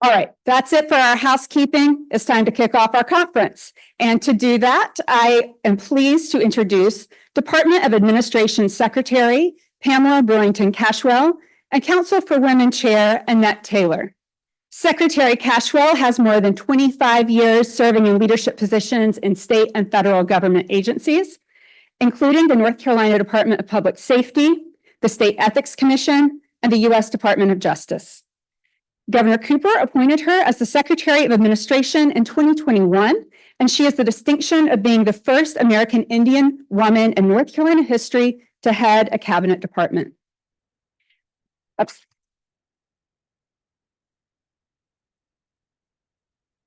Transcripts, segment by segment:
All right, that's it for our housekeeping. It's time to kick off our conference. And to do that, I am pleased to introduce Department of Administration Secretary Pamela Burlington Cashwell and Council for Women Chair Annette Taylor. Secretary Cashwell has more than 25 years serving in leadership positions in state and federal government agencies, including the North Carolina Department of Public Safety, the State Ethics Commission, and the U.S. Department of Justice. Governor Cooper appointed her as the Secretary of Administration in 2021, and she has the distinction of being the first American Indian woman in North Carolina history to head a cabinet department.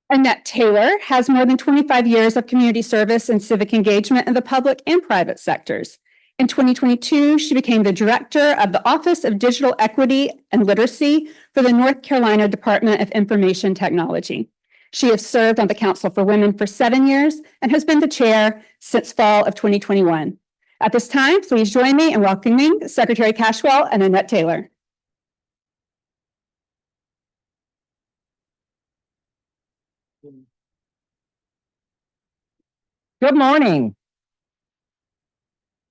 Annette Taylor has more than 25 years of community service and civic engagement in the public and private sectors. In 2022, she became the director of the Office of Digital Equity and Literacy for the North Carolina Department of Information Technology. She has served on the Council for Women for 7 years and has been the chair since fall of 2021. At this time, please join me in welcoming Secretary Cashwell and Annette Taylor. Good morning.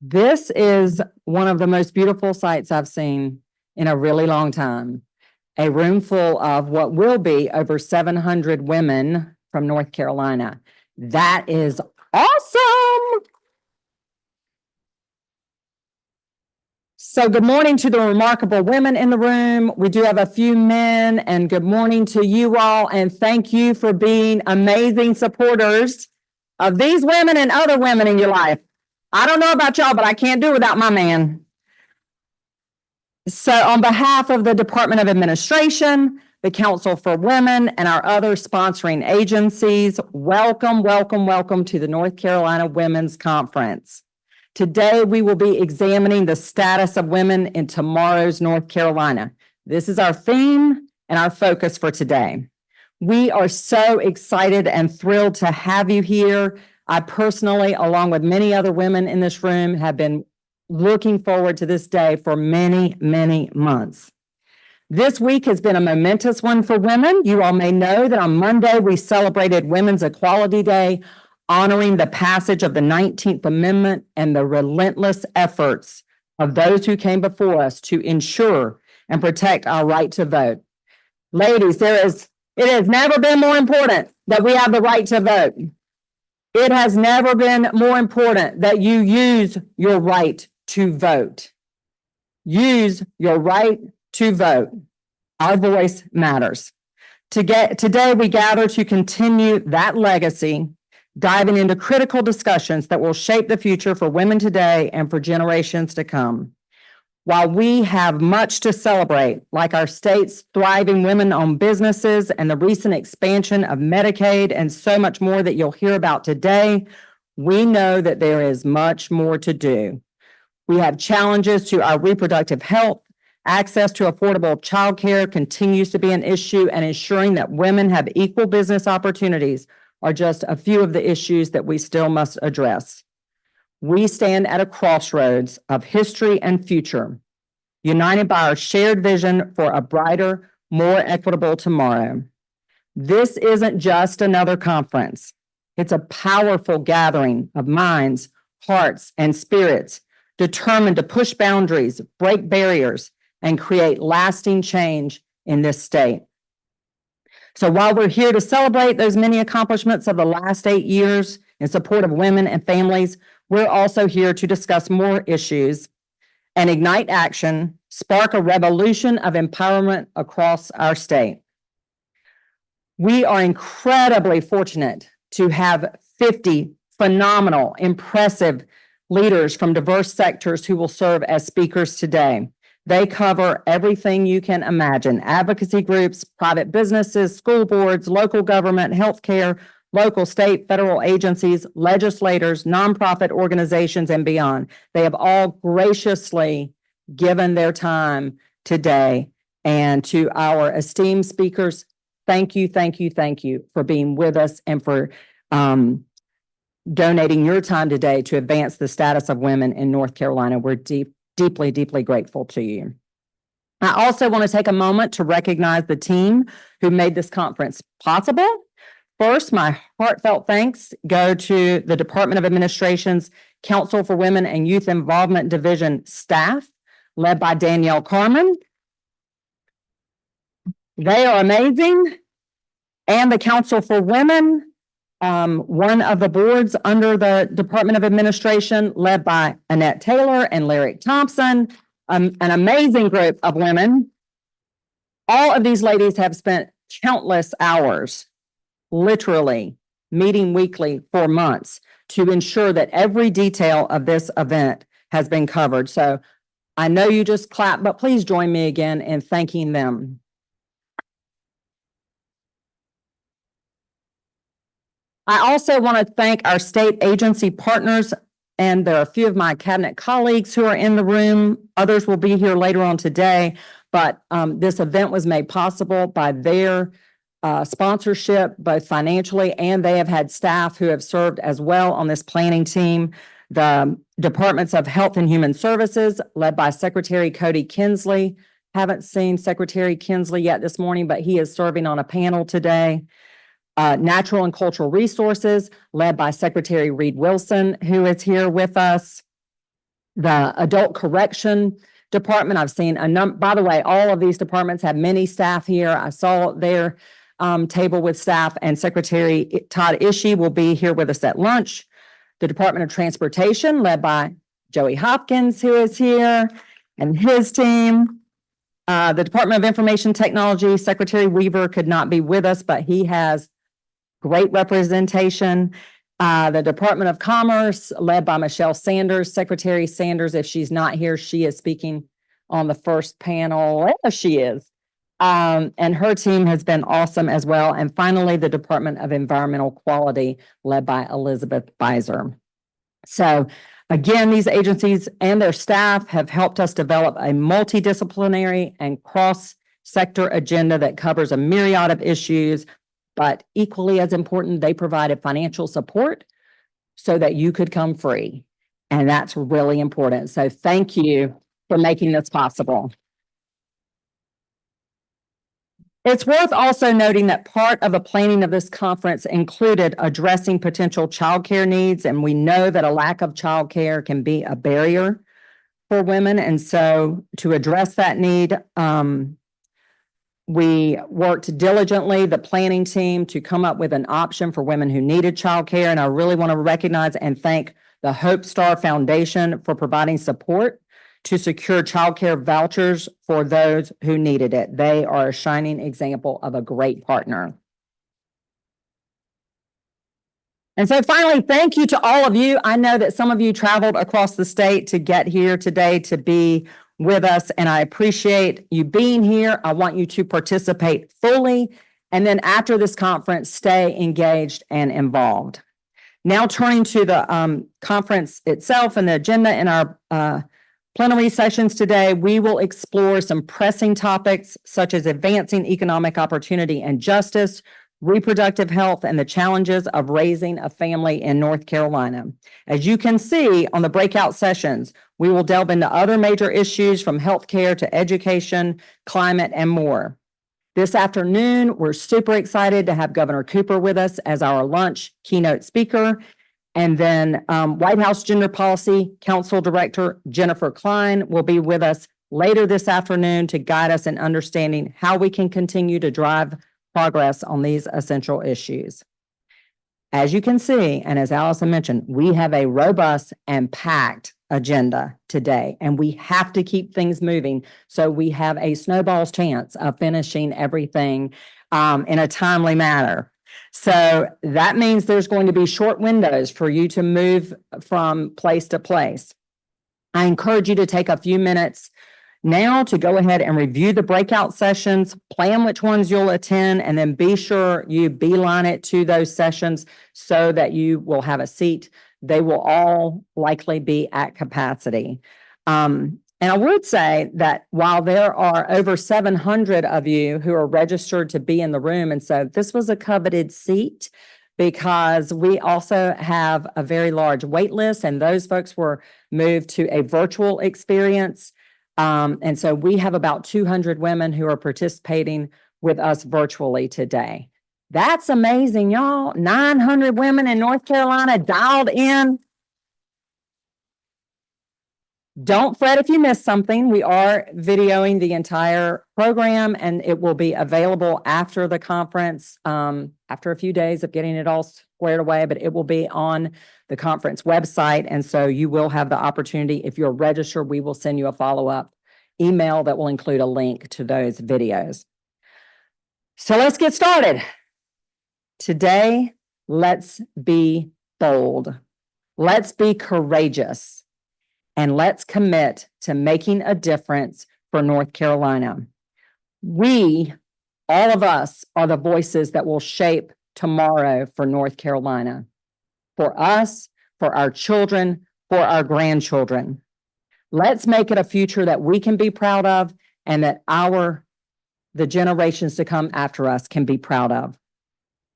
This is one of the most beautiful sights I've seen in a really long time. A room full of what will be over 700 women from North Carolina. That is awesome. So good morning to the remarkable women in the room. We do have a few men, and good morning to you all. And thank you for being amazing supporters of these women and other women in your life. I don't know about y'all, but I can't do without my man. So on behalf of the Department of Administration, the Council for Women, and our other sponsoring agencies, welcome, welcome, welcome to the North Carolina Women's Conference. Today, we will be examining the status of women in tomorrow's North Carolina. This is our theme and our focus for today. We are so excited and thrilled to have you here. I personally, along with many other women in this room, have been looking forward to this day for many, many months. This week has been a momentous one for women. You all may know that on Monday, we celebrated Women's Equality Day, honoring the passage of the 19th Amendment and the relentless efforts of those who came before us to ensure and protect our right to vote. Ladies, it has never been more important that we have the right to vote. It has never been more important that you use your right to vote. Use your right to vote. Our voice matters. Today, we gather to continue that legacy, diving into critical discussions that will shape the future for women today and for generations to come. While we have much to celebrate, like our state's thriving women-owned businesses and the recent expansion of Medicaid and so much more that you'll hear about today, we know that there is much more to do. We have challenges to our reproductive health. Access to affordable childcare continues to be an issue, and ensuring that women have equal business opportunities are just a few of the issues that we still must address. We stand at a crossroads of history and future, united by our shared vision for a brighter, more equitable tomorrow. This isn't just another conference. It's a powerful gathering of minds, hearts, and spirits determined to push boundaries, break barriers, and create lasting change in this state. So while we're here to celebrate those many accomplishments of the last 8 years in support of women and families, we're also here to discuss more issues and ignite action, spark a revolution of empowerment across our state. We are incredibly fortunate to have 50 phenomenal, impressive leaders from diverse sectors who will serve as speakers today. They cover everything you can imagine: advocacy groups, private businesses, school boards, local government, healthcare, local, state, federal agencies, legislators, nonprofit organizations, and beyond. They have all graciously given their time today. And to our esteemed speakers, thank you, thank you, thank you for being with us and for donating your time today to advance the status of women in North Carolina. We're deeply, deeply grateful to you. I also want to take a moment to recognize the team who made this conference possible. First, my heartfelt thanks go to the Department of Administration's Council for Women and Youth Involvement Division staff, led by Danielle Carmen. They are amazing. And the Council for Women, one of the boards under the Department of Administration, led by Annette Taylor and Lyric Thompson, an amazing group of women. All of these ladies have spent countless hours, literally meeting weekly for months to ensure that every detail of this event has been covered. So I know you just clapped, but please join me again in thanking them. I also want to thank our state agency partners, and there are a few of my cabinet colleagues who are in the room. Others will be here later on today, but this event was made possible by their sponsorship, both financially, and they have had staff who have served as well on this planning team. The Departments of Health and Human Services, led by Secretary Cody Kinsley. Haven't seen Secretary Kinsley yet this morning, but he is serving on a panel today. Natural and Cultural Resources, led by Secretary Reed Wilson, who is here with us. The Adult Correction Department, I've seen by the way, all of these departments have many staff here. I saw their table with staff, and Secretary Todd Ishii will be here with us at lunch. The Department of Transportation, led by Joey Hopkins, who is here, and his team. The Department of Information Technology, Secretary Weaver could not be with us, but he has great representation. The Department of Commerce, led by Michelle Sanders. Secretary Sanders, if she's not here, she is speaking on the first panel. Yes, she is. And her team has been awesome as well. And finally, the Department of Environmental Quality, led by Elizabeth Beiser. So again, these agencies and their staff have helped us develop a multidisciplinary and cross-sector agenda that covers a myriad of issues. But equally as important, they provided financial support so that you could come free. And that's really important. So thank you for making this possible. It's worth also noting that part of the planning of this conference included addressing potential childcare needs. And we know that a lack of childcare can be a barrier for women. And so to address that need, we worked diligently, the planning team, to come up with an option for women who needed childcare. And I really want to recognize and thank the Hope Star Foundation for providing support to secure childcare vouchers for those who needed it. They are a shining example of a great partner. And so finally, thank you to all of you. I know that some of you traveled across the state to get here today to be with us, and I appreciate you being here. I want you to participate fully, and then after this conference, stay engaged and involved. Now turning to the conference itself and the agenda in our plenary sessions today, we will explore some pressing topics such as advancing economic opportunity and justice, reproductive health, and the challenges of raising a family in North Carolina. As you can see on the breakout sessions, we will delve into other major issues from healthcare to education, climate, and more. This afternoon, we're super excited to have Governor Cooper with us as our lunch keynote speaker. And then White House Gender Policy Council Director Jennifer Klein will be with us later this afternoon to guide us in understanding how we can continue to drive progress on these essential issues. As you can see, and as Allison mentioned, we have a robust and packed agenda today, and we have to keep things moving so we have a snowball's chance of finishing everything in a timely manner. So that means there's going to be short windows for you to move from place to place. I encourage you to take a few minutes now to go ahead and review the breakout sessions, plan which ones you'll attend, and then be sure you beeline it to those sessions so that you will have a seat. They will all likely be at capacity. And I would say that while there are over 700 of you who are registered to be in the room, and so this was a coveted seat because we also have a very large wait list, and those folks were moved to a virtual experience. And so we have about 200 women who are participating with us virtually today. That's amazing, y'all. 900 women in North Carolina dialed in. Don't fret if you missed something. We are videoing the entire program and it will be available after the conference, after a few days of getting it all squared away, but it will be on the conference website. And so you will have the opportunity, if you're registered, we will send you a follow-up email that will include a link to those videos. So let's get started. Today, let's be bold. Let's be courageous. And let's commit to making a difference for North Carolina. We, all of us, are the voices that will shape tomorrow for North Carolina. For us, for our children, for our grandchildren. Let's make it a future that we can be proud of and that the generations to come after us can be proud of.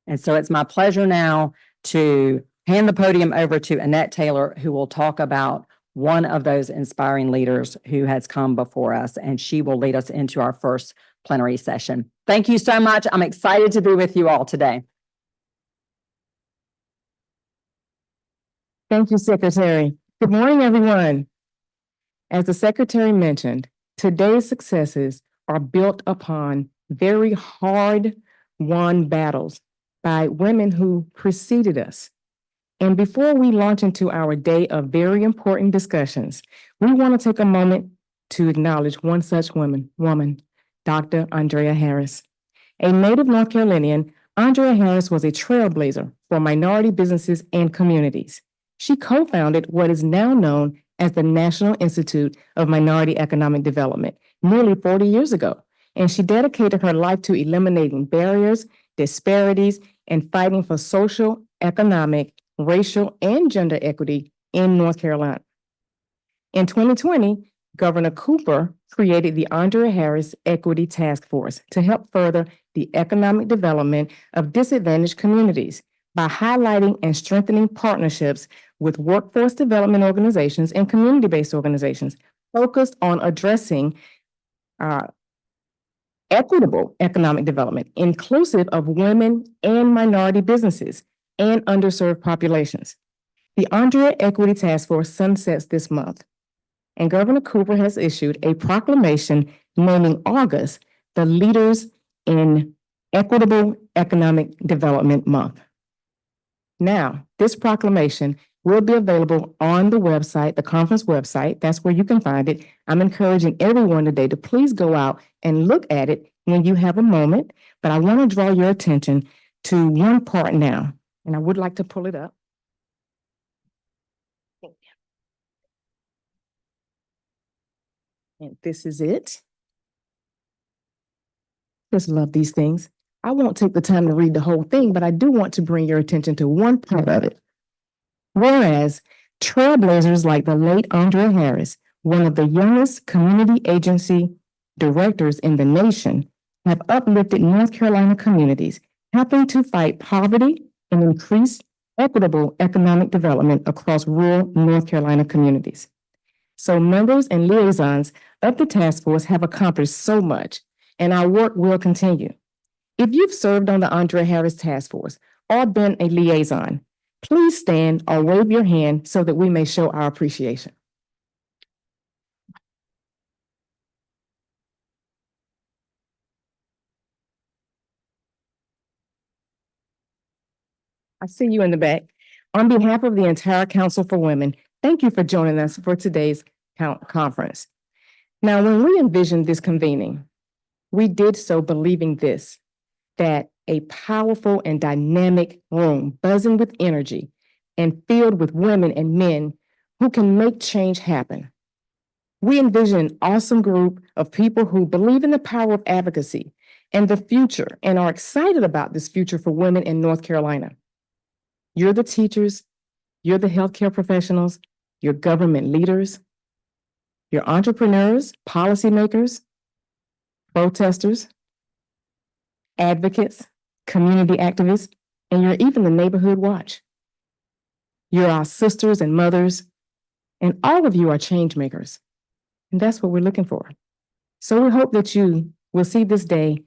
And so it's my pleasure now to hand the podium over to Annette Taylor, who will talk about one of those inspiring leaders who has come before us, and she will lead us into our first plenary session. Thank you so much. I'm excited to be with you all today. Thank you, Secretary. Good morning, everyone. As the Secretary mentioned, today's successes are built upon very hard-won battles by women who preceded us. And before we launch into our day of very important discussions, we want to take a moment to acknowledge one such woman, Dr. Andrea Harris. A native North Carolinian, Andrea Harris was a trailblazer for minority businesses and communities. She co-founded what is now known as the National Institute of Minority Economic Development nearly 40 years ago, and she dedicated her life to eliminating barriers, disparities, and fighting for social, economic, racial, and gender equity in North Carolina. In 2020, Governor Cooper created the Andrea Harris Equity Task Force to help further the economic development of disadvantaged communities by highlighting and strengthening partnerships with workforce development organizations and community-based organizations focused on addressing equitable economic development, inclusive of women and minority businesses and underserved populations. The Andrea Equity Task Force sunsets this month, and Governor Cooper has issued a proclamation naming August the Leaders in Equitable Economic Development Month. Now, this proclamation will be available on the website, the conference website. That's where you can find it. I'm encouraging everyone today to please go out and look at it when you have a moment, but I want to draw your attention to one part now. And I would like to pull it up. And this is it. Just love these things. I won't take the time to read the whole thing, but I do want to bring your attention to one part of it. Whereas trailblazers like the late Andrea Harris, one of the youngest community agency directors in the nation, have uplifted North Carolina communities, helping to fight poverty and increase equitable economic development across rural North Carolina communities. So members and liaisons of the task force have accomplished so much, and our work will continue. If you've served on the Andrea Harris Task Force or been a liaison, please stand or wave your hand so that we may show our appreciation. I see you in the back. On behalf of the entire Council for Women, thank you for joining us for today's conference. Now, when we envisioned this convening, we did so believing this, that a powerful and dynamic room buzzing with energy and filled with women and men who can make change happen. We envision an awesome group of people who believe in the power of advocacy and the future and are excited about this future for women in North Carolina. You're the teachers, you're the healthcare professionals, you're government leaders, you're entrepreneurs, policymakers, protesters, advocates, community activists, and you're even the neighborhood watch. You're our sisters and mothers, and all of you are change makers. And that's what we're looking for. So we hope that you will see this day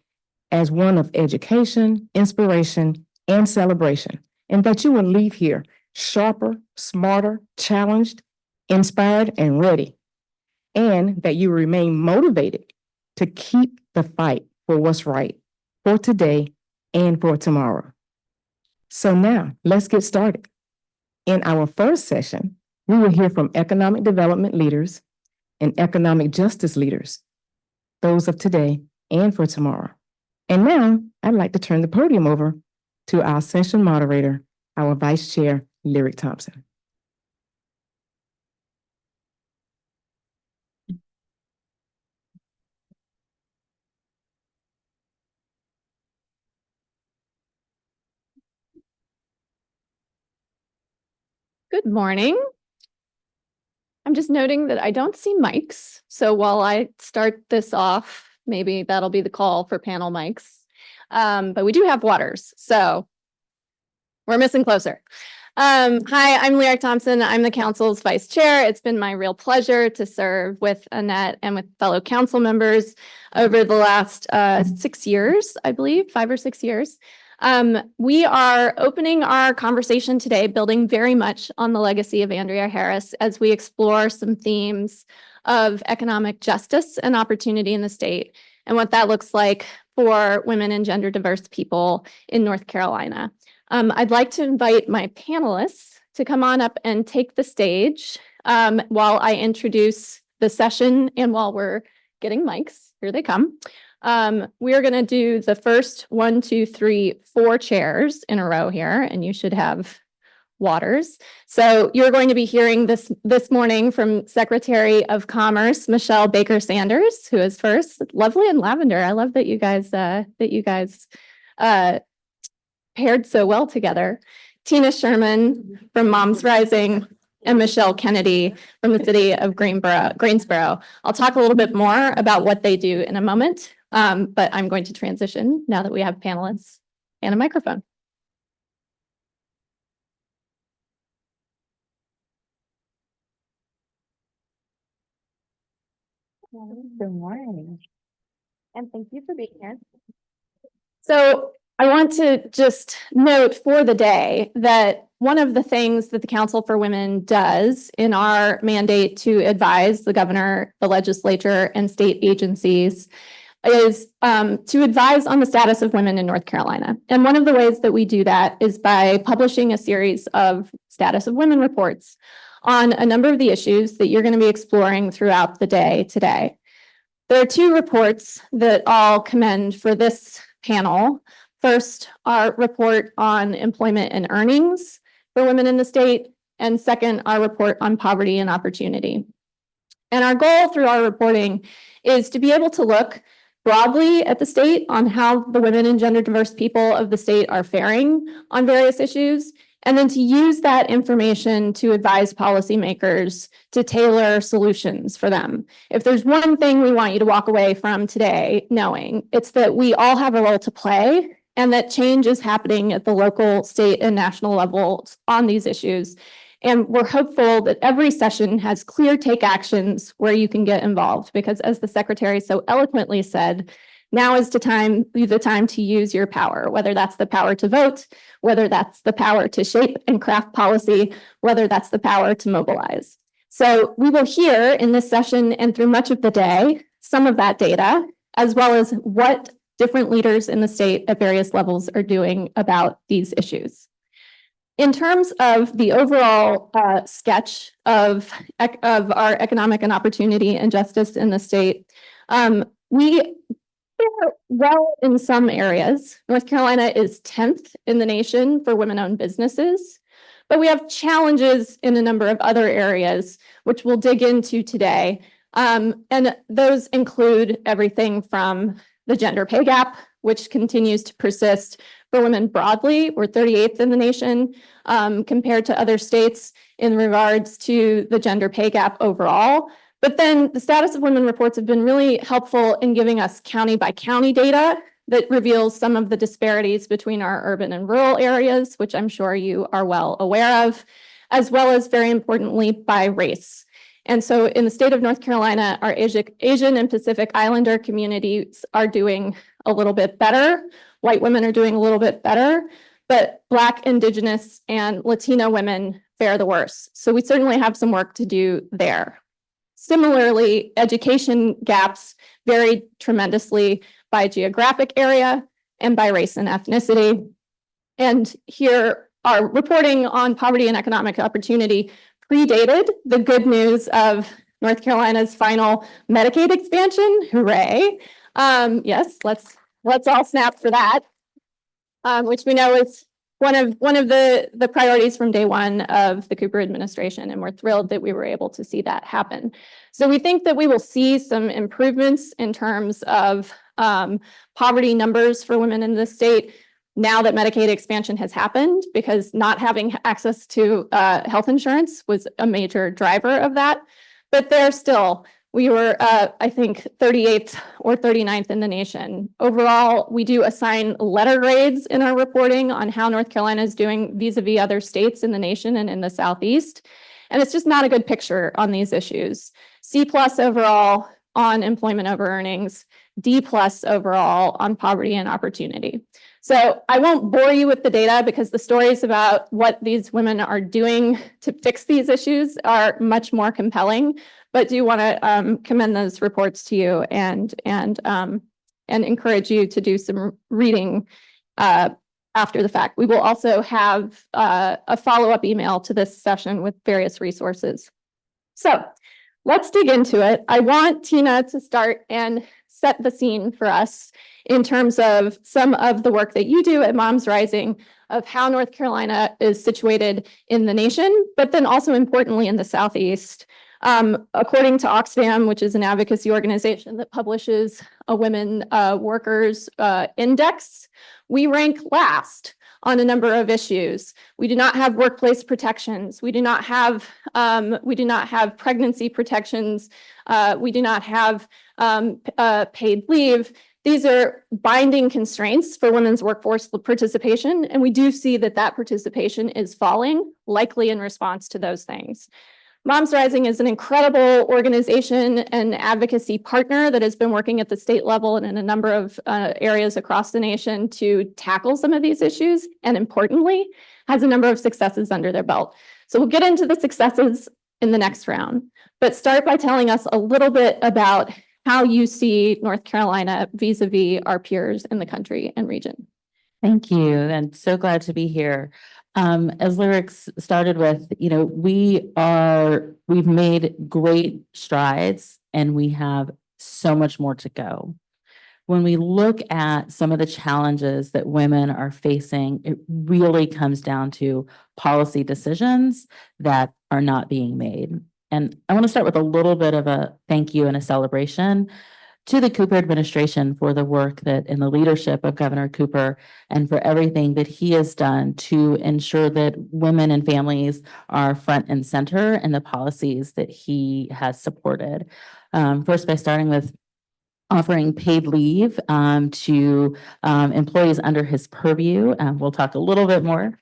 as one of education, inspiration, and celebration, and that you will leave here sharper, smarter, challenged, inspired, and ready, and that you remain motivated to keep the fight for what's right for today and for tomorrow. So now let's get started. In our first session, we will hear from economic development leaders and economic justice leaders, those of today and for tomorrow. And now I'd like to turn the podium over to our session moderator, our Vice Chair, Lyric Thompson. Good morning. I'm just noting that I don't see mics. So while I start this off, maybe that'll be the call for panel mics. But we do have waters, so we're missing closer. Hi, I'm Lyric Thompson. I'm the council's vice chair. It's been my real pleasure to serve with Annette and with fellow council members over the last 6 years, I believe, 5 or 6 years. We are opening our conversation today, building very much on the legacy of Andrea Harris as we explore some themes of economic justice and opportunity in the state and what that looks like for women and gender diverse people in North Carolina. I'd like to invite my panelists to come on up and take the stage while I introduce the session and while we're getting mics. Here they come. We are going to do the first 1, 2, 3, 4 chairs in a row here, and you should have waters. So you're going to be hearing this morning from Secretary of Commerce Michelle Baker Sanders, who is first. Lovely in lavender. I love that you guys paired so well together. Tina Sherman from Moms Rising, and Michelle Kennedy from the city of Greensboro. I'll talk a little bit more about what they do in a moment, but I'm going to transition now that we have panelists and a microphone. Good morning. And thank you for being here. So I want to just note for the day that one of the things that the Council for Women does in our mandate to advise the governor, the legislature, and state agencies is to advise on the status of women in North Carolina. And one of the ways that we do that is by publishing a series of status of women reports on a number of the issues that you're going to be exploring throughout the day today. There are 2 reports that I'll commend for this panel. First, our report on employment and earnings for women in the state, and second, our report on poverty and opportunity. And our goal through our reporting is to be able to look broadly at the state on how the women and gender diverse people of the state are faring on various issues, and then to use that information to advise policymakers to tailor solutions for them. If there's one thing we want you to walk away from today knowing, it's that we all have a role to play and that change is happening at the local, state, and national levels on these issues. And we're hopeful that every session has clear take actions where you can get involved, because as the secretary so eloquently said, now is the time to use your power, whether that's the power to vote, whether that's the power to shape and craft policy, whether that's the power to mobilize. So we will hear in this session and through much of the day, some of that data, as well as what different leaders in the state at various levels are doing about these issues. In terms of the overall sketch of our economic and opportunity and justice in the state, we fare well in some areas. North Carolina is 10th in the nation for women-owned businesses, but we have challenges in a number of other areas, which we'll dig into today. And those include everything from the gender pay gap, which continues to persist for women broadly. We're 38th in the nation compared to other states in regards to the gender pay gap overall. But then the status of women reports have been really helpful in giving us county by county data that reveals some of the disparities between our urban and rural areas, which I'm sure you are well aware of, as well as very importantly by race. And so in the state of North Carolina, our Asian and Pacific Islander communities are doing a little bit better. White women are doing a little bit better, but Black, Indigenous, and Latino women fare the worst. So we certainly have some work to do there. Similarly, education gaps vary tremendously by geographic area and by race and ethnicity. And here, our reporting on poverty and economic opportunity predated the good news of North Carolina's final Medicaid expansion. Hooray. Yes, let's all snap for that, which we know is one of the priorities from day one of the Cooper administration, and we're thrilled that we were able to see that happen. So we think that we will see some improvements in terms of poverty numbers for women in the state now that Medicaid expansion has happened, because not having access to health insurance was a major driver of that. But there still, we were, I think, 38th or 39th in the nation. Overall, we do assign letter grades in our reporting on how North Carolina is doing vis-a-vis other states in the nation and in the Southeast. And it's just not a good picture on these issues. C+ overall on employment over earnings, D+ overall on poverty and opportunity. So I won't bore you with the data because the stories about what these women are doing to fix these issues are much more compelling, but do want to commend those reports to you and encourage you to do some reading after the fact. We will also have a follow-up email to this session with various resources. So let's dig into it. I want Tina to start and set the scene for us in terms of some of the work that you do at Moms Rising, of how North Carolina is situated in the nation, but then also importantly in the Southeast. According to Oxfam, which is an advocacy organization that publishes a women workers index, we rank last on a number of issues. We do not have workplace protections. We do not have pregnancy protections. We do not have paid leave. These are binding constraints for women's workforce participation, and we do see that participation is falling, likely in response to those things. Moms Rising is an incredible organization and advocacy partner that has been working at the state level and in a number of areas across the nation to tackle some of these issues, and importantly, has a number of successes under their belt. So we'll get into the successes in the next round, but start by telling us a little bit about how you see North Carolina vis-a-vis our peers in the country and region. Thank you, and so glad to be here. As Lyrics started with, we've made great strides and we have so much more to go. When we look at some of the challenges that women are facing, it really comes down to policy decisions that are not being made. And I want to start with a little bit of a thank you and a celebration to the Cooper administration for the work that in the leadership of Governor Cooper and for everything that he has done to ensure that women and families are front and center in the policies that he has supported. First, by starting with offering paid leave to employees under his purview. We'll talk a little bit more.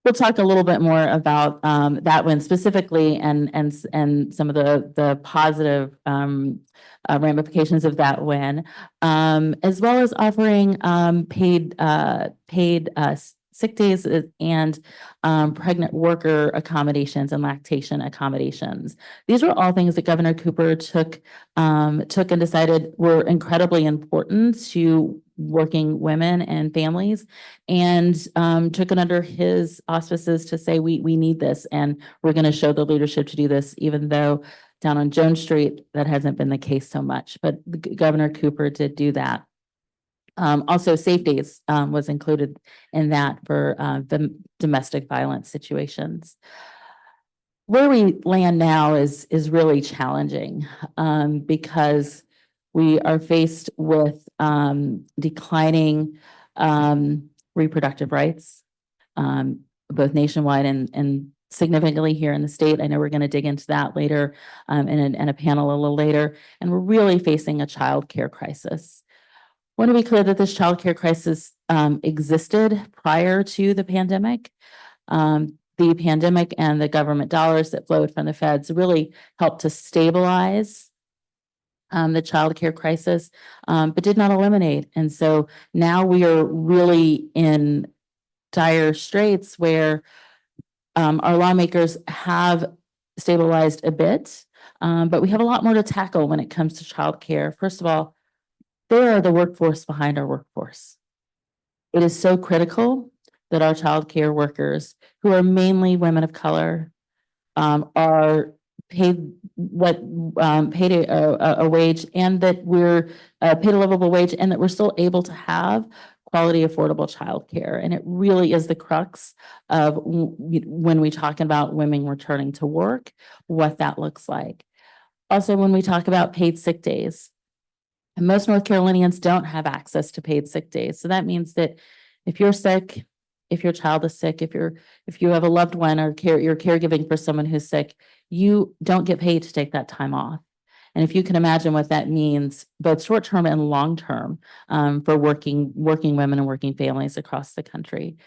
We'll talk a little bit more about that one specifically and some of the positive ramifications of that win, as well as offering paid sick days and pregnant worker accommodations and lactation accommodations. These were all things that Governor Cooper took and decided were incredibly important to working women and families, and took it under his auspices to say, we need this, and we're going to show the leadership to do this, even though down on Jones Street, that hasn't been the case so much, but Governor Cooper did do that. Also, safe days was included in that for the domestic violence situations. Where we land now is really challenging because we are faced with declining reproductive rights, both nationwide and significantly here in the state. I know we're going to dig into that later in a panel a little later, and we're really facing a childcare crisis. I want to be clear that this childcare crisis existed prior to the pandemic. the pandemic and the government dollars that flowed from the feds really helped to stabilize the childcare crisis, but did not eliminate. And so now we are really in dire straits where our lawmakers have stabilized a bit, but we have a lot more to tackle when it comes to childcare. First of all, they are the workforce behind our workforce. It is so critical that our childcare workers, who are mainly women of color, are paid paid a wage, and that we're paid a livable wage, and that we're still able to have quality, affordable childcare. And it really is the crux of when we talk about women returning to work, what that looks like. Also, when we talk about paid sick days, and most North Carolinians don't have access to paid sick days. So that means that if you're sick, if your child is sick, if you have a loved one or you're caregiving for someone who's sick, you don't get paid to take that time off. And if you can imagine what that means, both short-term and long-term, for working women and working families across the country.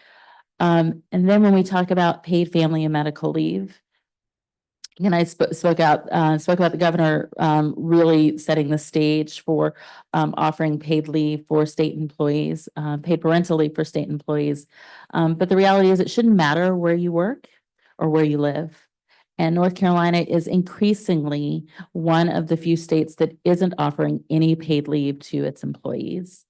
And then when we talk about paid family and medical leave, and I spoke about the governor really setting the stage for offering paid leave for state employees, paid parental leave for state employees. But the reality is it shouldn't matter where you work or where you live. And North Carolina is increasingly one of the few states that isn't offering any paid leave to its employees,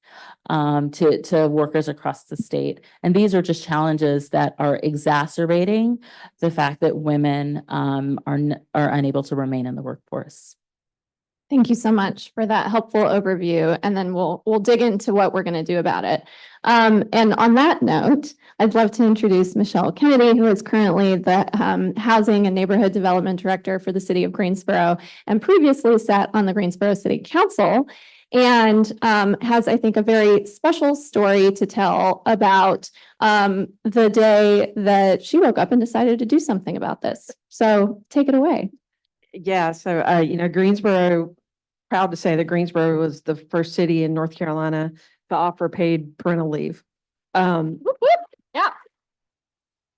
to workers across the state. And these are just challenges that are exacerbating the fact that women are unable to remain in the workforce. Thank you so much for that helpful overview, and then we'll dig into what we're going to do about it. And on that note, I'd love to introduce Michelle Kennedy, who is currently the Housing and Neighborhood Development Director for the City of Greensboro, and previously sat on the Greensboro City Council, and has, I think, a very special story to tell about the day that she woke up and decided to do something about this. So take it away. Yeah, so Greensboro, proud to say that Greensboro was the first city in North Carolina to offer paid parental leave. Yeah.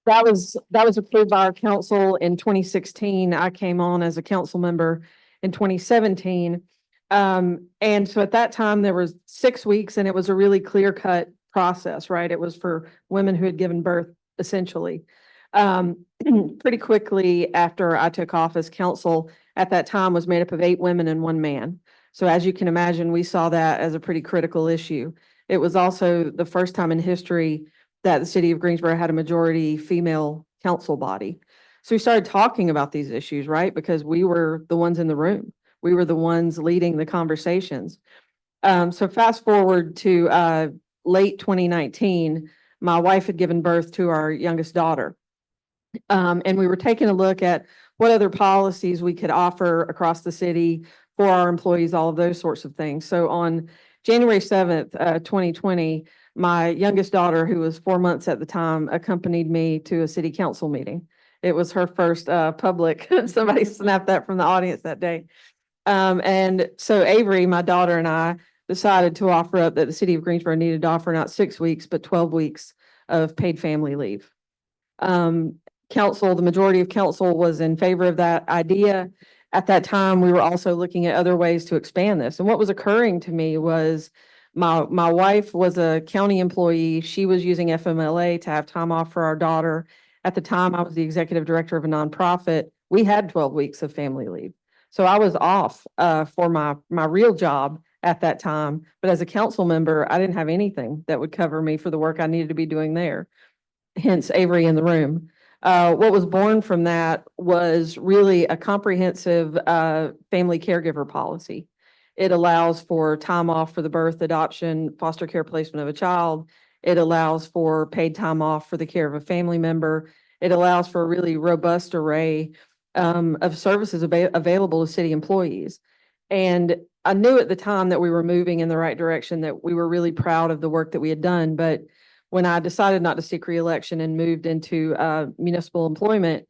That was approved by our council in 2016. I came on as a council member in 2017. And so at that time, there was 6 weeks, and it was a really clear-cut process, right? It was for women who had given birth, essentially. Pretty quickly after I took office, council at that time was made up of 8 women and 1 man. So as you can imagine, we saw that as a pretty critical issue. It was also the first time in history that the city of Greensboro had a majority female council body. So we started talking about these issues, right? Because we were the ones in the room. We were the ones leading the conversations. So fast forward to late 2019, my wife had given birth to our youngest daughter. And we were taking a look at what other policies we could offer across the city for our employees, all of those sorts of things. So on January 7th, 2020, my youngest daughter, who was 4 months at the time, accompanied me to a city council meeting. It was her first public, somebody snapped that from the audience that day. And so Avery, my daughter, and I decided to offer up that the city of Greensboro needed to offer not 6 weeks, but 12 weeks of paid family leave. Council, the majority of council was in favor of that idea. At that time, we were also looking at other ways to expand this. And what was occurring to me was my wife was a county employee. She was using FMLA to have time off for our daughter. At the time, I was the executive director of a nonprofit. We had 12 weeks of family leave. So I was off for my real job at that time. But as a council member, I didn't have anything that would cover me for the work I needed to be doing there. Hence Avery in the room. What was born from that was really a comprehensive family caregiver policy. It allows for time off for the birth, adoption, foster care placement of a child. It allows for paid time off for the care of a family member. It allows for a really robust array of services available to city employees. And I knew at the time that we were moving in the right direction, that we were really proud of the work that we had done. But when I decided not to seek reelection and moved into municipal employment,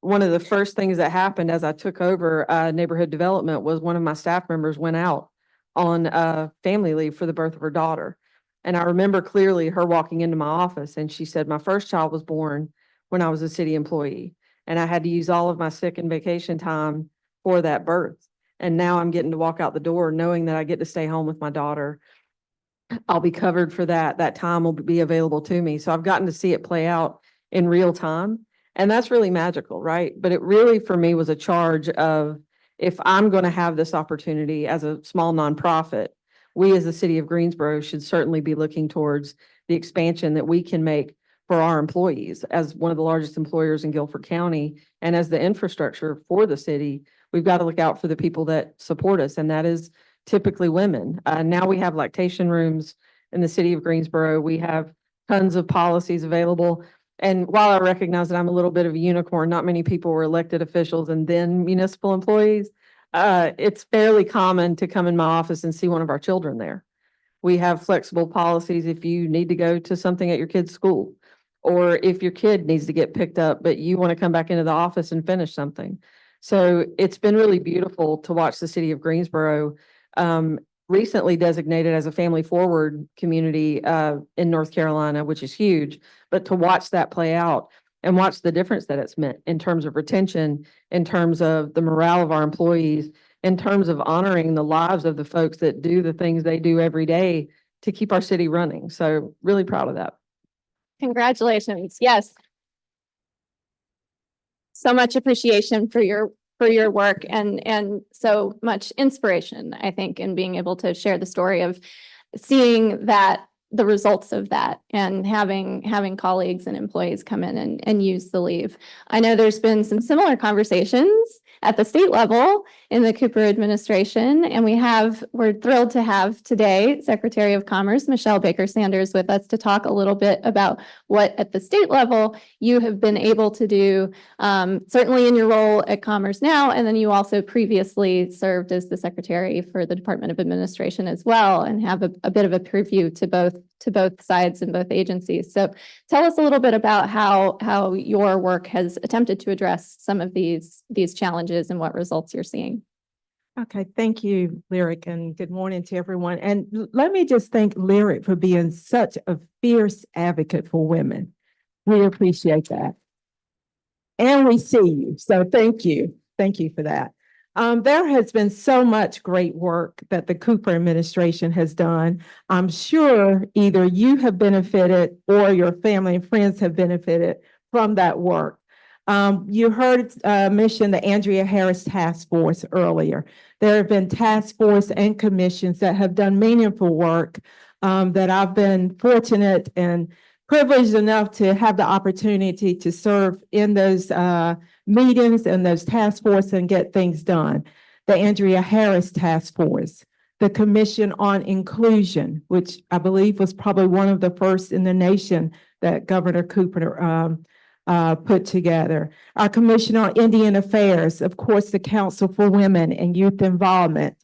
one of the first things that happened as I took over neighborhood development was one of my staff members went out on family leave for the birth of her daughter. And I remember clearly her walking into my office and she said, "My first child was born when I was a city employee. And I had to use all of my sick and vacation time for that birth. And now I'm getting to walk out the door knowing that I get to stay home with my daughter. I'll be covered for that. That time will be available to me. So I've gotten to see it play out in real time. And that's really magical, right? But it really, for me, was a charge of, if I'm going to have this opportunity as a small nonprofit, we as the city of Greensboro should certainly be looking towards the expansion that we can make for our employees. As one of the largest employers in Guilford County and as the infrastructure for the city, we've got to look out for the people that support us, and that is typically women. Now we have lactation rooms in the city of Greensboro. We have tons of policies available. And while I recognize that I'm a little bit of a unicorn, not many people were elected officials and then municipal employees. It's fairly common to come in my office and see one of our children there. We have flexible policies if you need to go to something at your kid's school, or if your kid needs to get picked up, but you want to come back into the office and finish something. So it's been really beautiful to watch the city of Greensboro recently designated as a family forward community in North Carolina, which is huge, but to watch that play out and watch the difference that it's meant in terms of retention, in terms of the morale of our employees, in terms of honoring the lives of the folks that do the things they do every day to keep our city running. So really proud of that. Congratulations. Yes. So much appreciation for your work and so much inspiration, I think, in being able to share the story of seeing that the results of that and having colleagues and employees come in and use the leave. I know there's been some similar conversations at the state level in the Cooper administration, and we're thrilled to have today Secretary of Commerce Michelle Baker Sanders with us to talk a little bit about what at the state level you have been able to do, certainly in your role at Commerce now, and then you also previously served as the Secretary for the Department of Administration as well, and have a bit of a preview to both sides and both agencies. So tell us a little bit about how your work has attempted to address some of these challenges and what results you're seeing. Okay, thank you, Lyric, and good morning to everyone. And let me just thank Lyric for being such a fierce advocate for women. We appreciate that. And we see you, so thank you. Thank you for that. There has been so much great work that the Cooper administration has done. I'm sure either you have benefited or your family and friends have benefited from that work. You heard mention the Andrea Harris Task Force earlier. There have been task force and commissions that have done meaningful work that I've been fortunate and privileged enough to have the opportunity to serve in those meetings and those task force and get things done. The Andrea Harris Task Force, the Commission on Inclusion, which I believe was probably one of the first in the nation that Governor Cooper put together. Our Commission on Indian Affairs, of course, the Council for Women and Youth Involvement,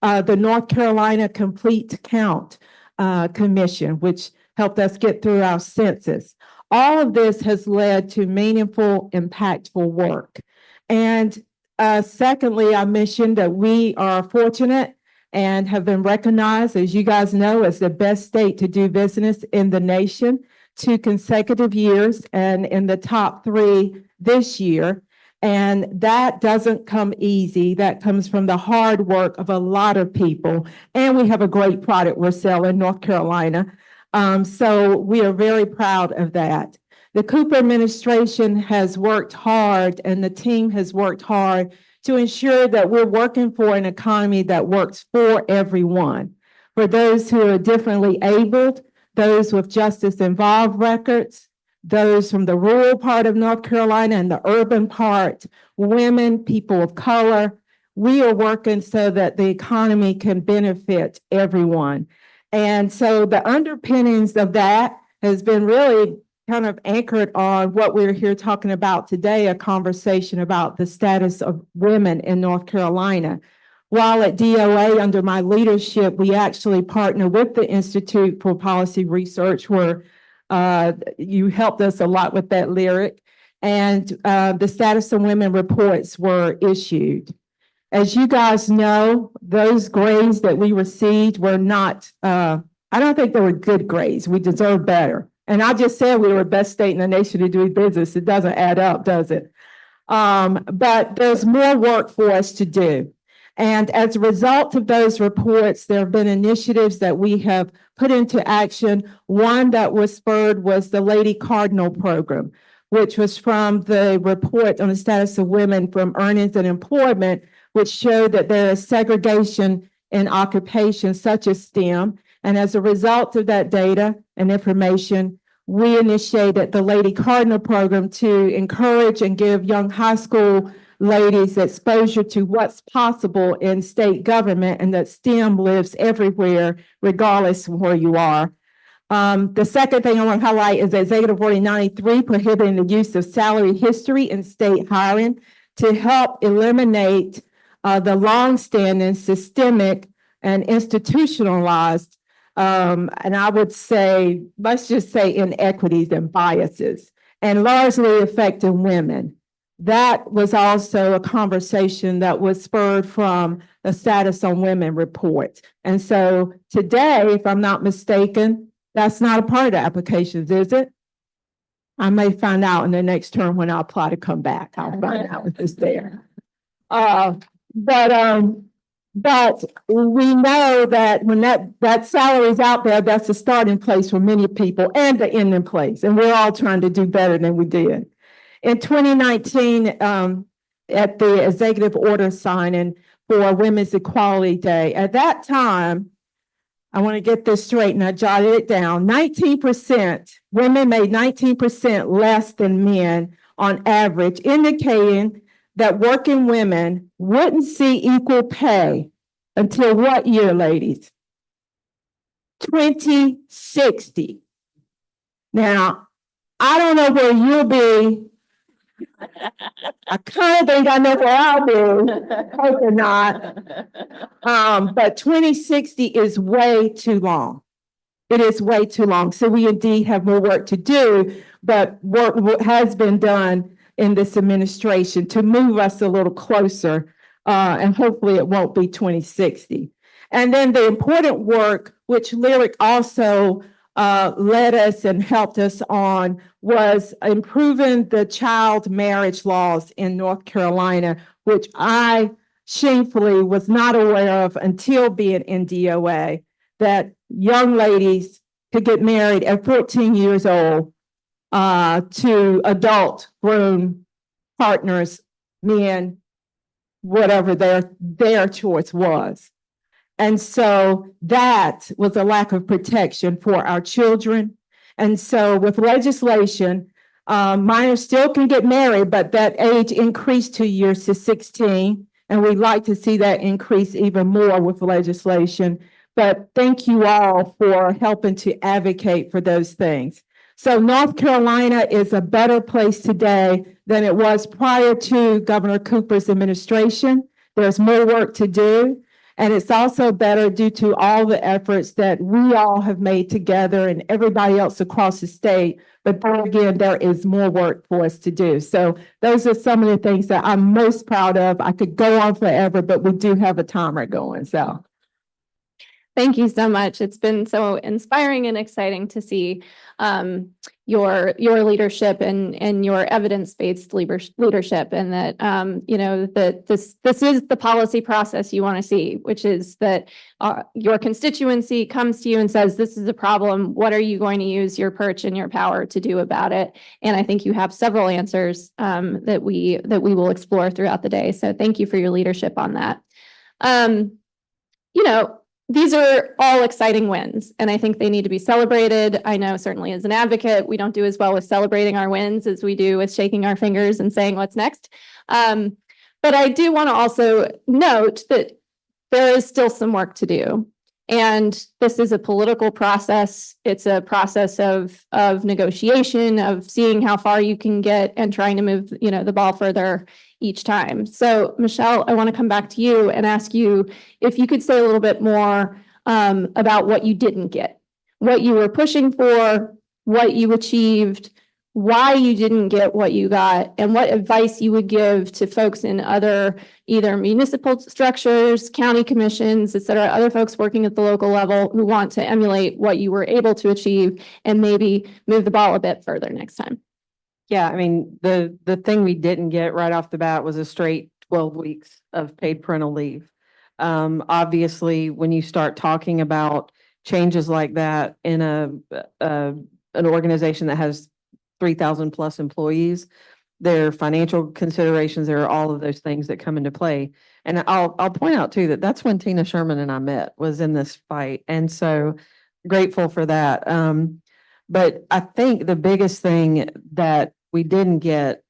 the North Carolina Complete Count Commission, which helped us get through our census. All of this has led to meaningful, impactful work. And secondly, I mentioned that we are fortunate and have been recognized, as you guys know, as the best state to do business in the nation 2 consecutive years and in the top 3 this year. And that doesn't come easy. That comes from the hard work of a lot of people. And we have a great product we're selling in North Carolina. So we are very proud of that. The Cooper administration has worked hard and the team has worked hard to ensure that we're working for an economy that works for everyone. For those who are differently abled, those with justice-involved records, those from the rural part of North Carolina and the urban part, women, people of color. We are working so that the economy can benefit everyone. And so the underpinnings of that has been really kind of anchored on what we're here talking about today, a conversation about the status of women in North Carolina. While at DOA, under my leadership, we actually partner with the Institute for Policy Research, where you helped us a lot with that, Lyric, and the Status of Women reports were issued. As you guys know, those grades that we received were not, I don't think they were good grades. We deserve better. And I just said we were the best state in the nation to do business. It doesn't add up, does it? But there's more work for us to do. And as a result of those reports, there have been initiatives that we have put into action. One that was spurred was the Lady Cardinal Program, which was from the report on the status of women from earnings and employment, which showed that there is segregation in occupations such as STEM. And as a result of that data and information, we initiated the Lady Cardinal Program to encourage and give young high school ladies exposure to what's possible in state government, and that STEM lives everywhere, regardless of where you are. The second thing I want to highlight is Executive Order 93, prohibiting the use of salary history in state hiring to help eliminate the longstanding systemic and institutionalized, and I would say, let's just say, inequities and biases, and largely affecting women. That was also a conversation that was spurred from the Status on Women report. And so today, if I'm not mistaken, that's not a part of the applications, is it? I may find out in the next term when I apply to come back. I'll find out if it's there. But we know that when that salary is out there, that's the starting place for many people and the ending place. And we're all trying to do better than we did. In 2019, at the executive order signing for Women's Equality Day, at that time, I want to get this straight and I jotted it down. 19%, women made 19% less than men on average, indicating that working women wouldn't see equal pay until what year, ladies? 2060. Now, I don't know where you'll be. I kind of think I know where I'll be. Hope or not. But 2060 is way too long. It is way too long. So we indeed have more work to do, but work has been done in this administration to move us a little closer, and hopefully it won't be 2060. And then the important work, which Lyric also led us and helped us on, was improving the child marriage laws in North Carolina, which I shamefully was not aware of until being in DOA, that young ladies could get married at 14 years old to adult grown partners, men, whatever their choice was. And so that was a lack of protection for our children. And so with legislation, minors still can get married, but that age increased 2 years to 16. And we'd like to see that increase even more with legislation. But thank you all for helping to advocate for those things. So North Carolina is a better place today than it was prior to Governor Cooper's administration. There's more work to do. And it's also better due to all the efforts that we all have made together and everybody else across the state. But then again, there is more work for us to do. So those are some of the things that I'm most proud of. I could go on forever, but we do have a timer going, so. Thank you so much. It's been so inspiring and exciting to see your leadership and your evidence-based leadership, and that that this is the policy process you want to see, which is that your constituency comes to you and says, this is a problem. What are you going to use your perch and your power to do about it? And I think you have several answers that we will explore throughout the day. So thank you for your leadership on that. These are all exciting wins, and I think they need to be celebrated. I know certainly as an advocate, we don't do as well with celebrating our wins as we do with shaking our fingers and saying what's next. But I do want to also note that there is still some work to do. And this is a political process. It's a process of negotiation, of seeing how far you can get and trying to move, the ball further each time. So Michelle, I want to come back to you and ask you if you could say a little bit more about what you didn't get, what you were pushing for, what you achieved, why you didn't get what you got, and what advice you would give to folks in other either municipal structures, county commissions, et cetera, other folks working at the local level who want to emulate what you were able to achieve and maybe move the ball a bit further next time. Yeah, I mean, the thing we didn't get right off the bat was a straight 12 weeks of paid parental leave. Obviously, when you start talking about changes like that in an organization that has 3,000 plus employees, there are financial considerations, there are all of those things that come into play. And I'll point out too, that that's when Tina Sherman and I met, was in this fight. And so grateful for that. But I think the biggest thing that we didn't get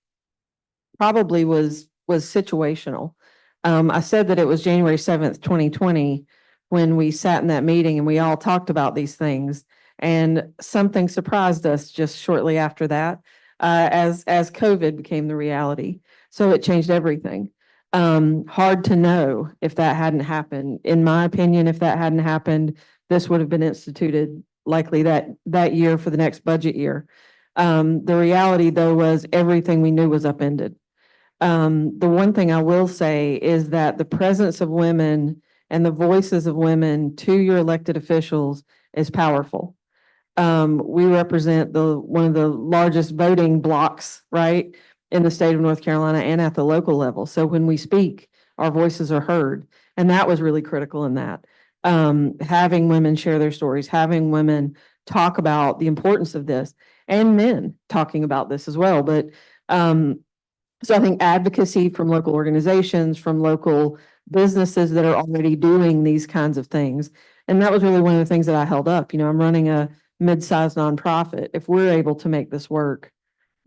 probably was situational. I said that it was January 7th, 2020, when we sat in that meeting and we all talked about these things. And something surprised us just shortly after that, as COVID became the reality. So it changed everything. Hard to know if that hadn't happened. In my opinion, if that hadn't happened, this would have been instituted likely that year for the next budget year. The reality though was everything we knew was upended. The one thing I will say is that the presence of women and the voices of women to your elected officials is powerful. We represent one of the largest voting blocks, right, in the state of North Carolina and at the local level. So when we speak, our voices are heard. And that was really critical in that. Having women share their stories, having women talk about the importance of this, and men talking about this as well. But so I think advocacy from local organizations, from local businesses that are already doing these kinds of things. And that was really one of the things that I held up. You know, I'm running a mid-sized nonprofit. If we're able to make this work,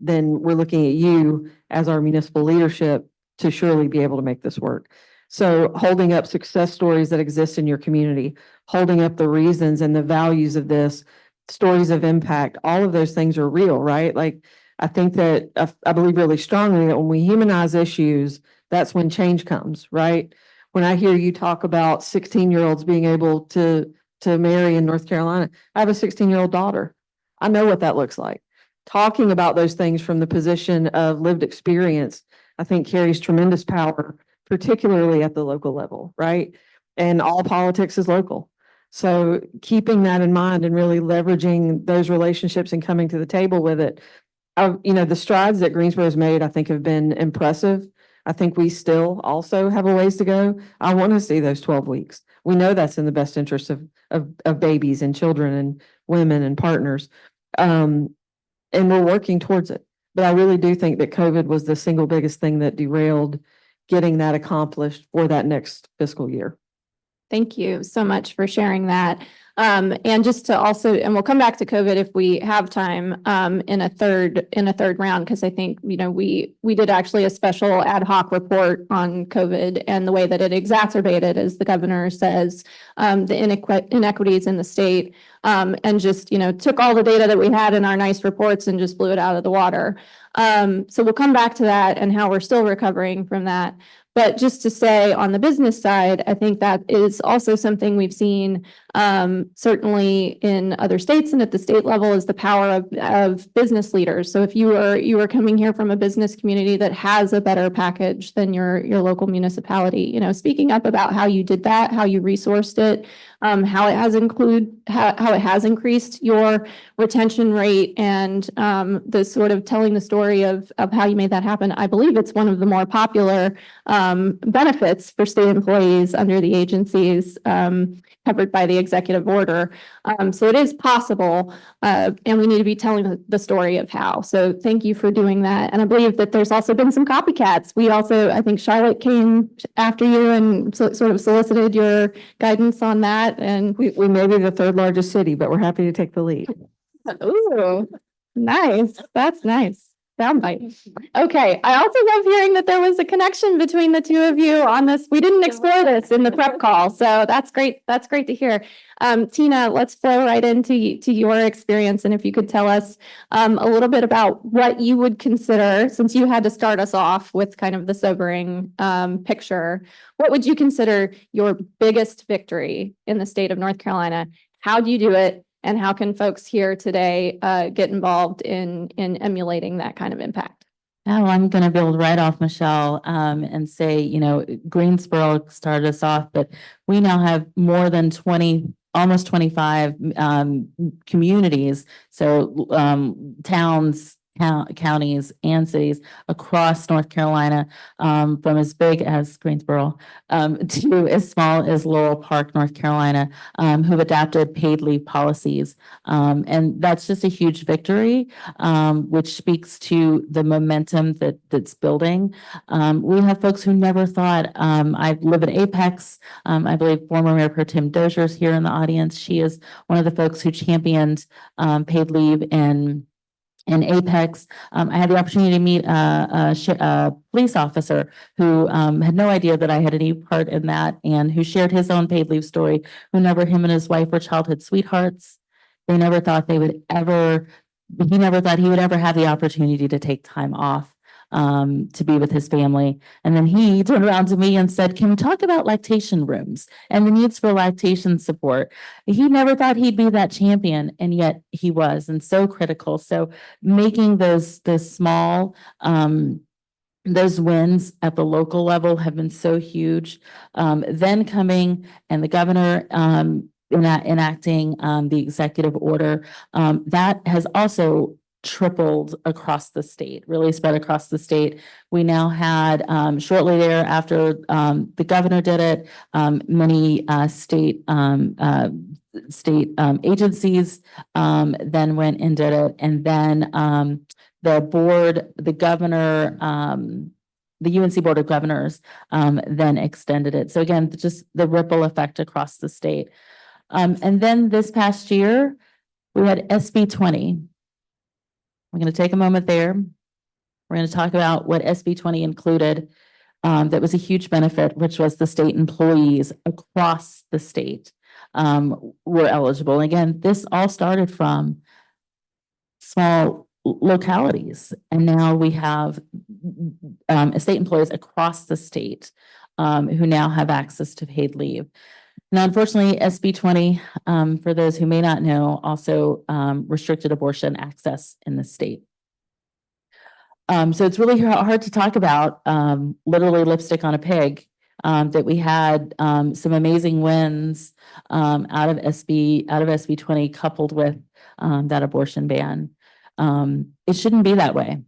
then we're looking at you as our municipal leadership to surely be able to make this work. So holding up success stories that exist in your community, holding up the reasons and the values of this, stories of impact, all of those things are real, right? Like, I think that I believe really strongly that when we humanize issues, that's when change comes, right? When I hear you talk about 16-year-olds being able to marry in North Carolina, I have a 16-year-old daughter. I know what that looks like. Talking about those things from the position of lived experience, I think carries tremendous power, particularly at the local level, right? And all politics is local. So keeping that in mind and really leveraging those relationships and coming to the table with it. You know, the strides that Greensboro has made, I think, have been impressive. I think we still also have a ways to go. I want to see those 12 weeks. We know that's in the best interest of babies and children and women and partners. And we're working towards it. But I really do think that COVID was the single biggest thing that derailed getting that accomplished for that next fiscal year. Thank you so much for sharing that. And just to also, and we'll come back to COVID if we have time, in a third round, because I think, you know, we did actually a special ad hoc report on COVID and the way that it exacerbated, as the governor says, the inequities in the state, and just, you know, took all the data that we had in our nice reports and just blew it out of the water. So we'll come back to that and how we're still recovering from that. But just to say, on the business side, I think that is also something we've seen, certainly in other states and at the state level, is the power of business leaders. So if you are coming here from a business community that has a better package than your local municipality, you know, speaking up about how you did that, how you resourced it, how it has increased your retention rate, and the sort of telling the story of how you made that happen. I believe it's one of the more popular benefits for state employees under the agencies covered by the executive order. So it is possible, and we need to be telling the story of how. So thank you for doing that. And I believe that there's also been some copycats. We also, I think Charlotte came after you and sort of solicited your guidance on that. And We may be the third largest city, but we're happy to take the lead. ooh, nice. That's nice. Soundbite. Okay, I also love hearing that there was a connection between the two of you on this. We didn't explore this in the prep call, so that's great. That's great to hear. Tina, let's flow right into your experience, and if you could tell us a little bit about what you would consider, since you had to start us off with kind of the sobering picture, what would you consider your biggest victory in the state of North Carolina? How do you do it? And how can folks here today get involved in emulating that kind of impact? Oh, I'm going to build right off Michelle and say, you know, Greensboro started us off, but we now have more than 20, almost 25 communities. So towns, counties and cities across North Carolina, from as big as Greensboro to as small as Laurel Park, North Carolina, who've adapted paid leave policies. And that's just a huge victory, which speaks to the momentum that's building. We have folks who never thought, I live in Apex. I believe former Mayor Pro Tem Dozier is here in the audience. She is one of the folks who championed paid leave in Apex. I had the opportunity to meet a police officer who had no idea that I had any part in that and who shared his own paid leave story, whenever him and his wife were childhood sweethearts. They never thought he never thought he would ever have the opportunity to take time off to be with his family. And then he turned around to me and said, can we talk about lactation rooms and the needs for lactation support? He never thought he'd be that champion, and yet he was, and so critical. So making those small those wins at the local level have been so huge. Then coming and the governor enacting the executive order that has also tripled across the state, really spread across the state. We now had shortly thereafter the governor did it, many state agencies then went and did it, and then the board, the governor, the UNC Board of Governors then extended it. So again, just the ripple effect across the state. And then this past year, we had SB 20. We're going to take a moment there. We're going to talk about what SB 20 included. That was a huge benefit, which was the state employees across the state were eligible. And again, this all started from small localities, and now we have state employees across the state who now have access to paid leave. Now, unfortunately, SB 20, for those who may not know, also restricted abortion access in the state. So it's really hard to talk about literally lipstick on a pig, that we had some amazing wins out of SB 20 coupled with that abortion ban. It shouldn't be that way.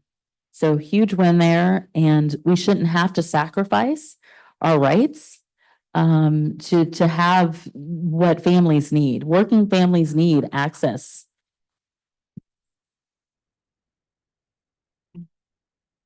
So huge win there, and we shouldn't have to sacrifice our rights to have what families need. Working families need access.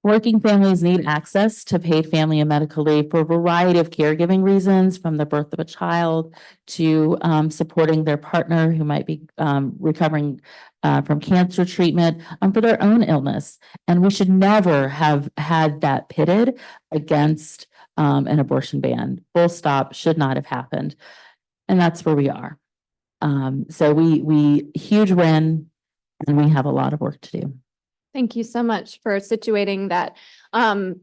Working families need access to paid family and medical leave for a variety of caregiving reasons, from the birth of a child to supporting their partner who might be recovering from cancer treatment, for their own illness. And we should never have had that pitted against an abortion ban. Full stop, should not have happened. And that's where we are. So we huge win, and we have a lot of work to do. Thank you so much for situating that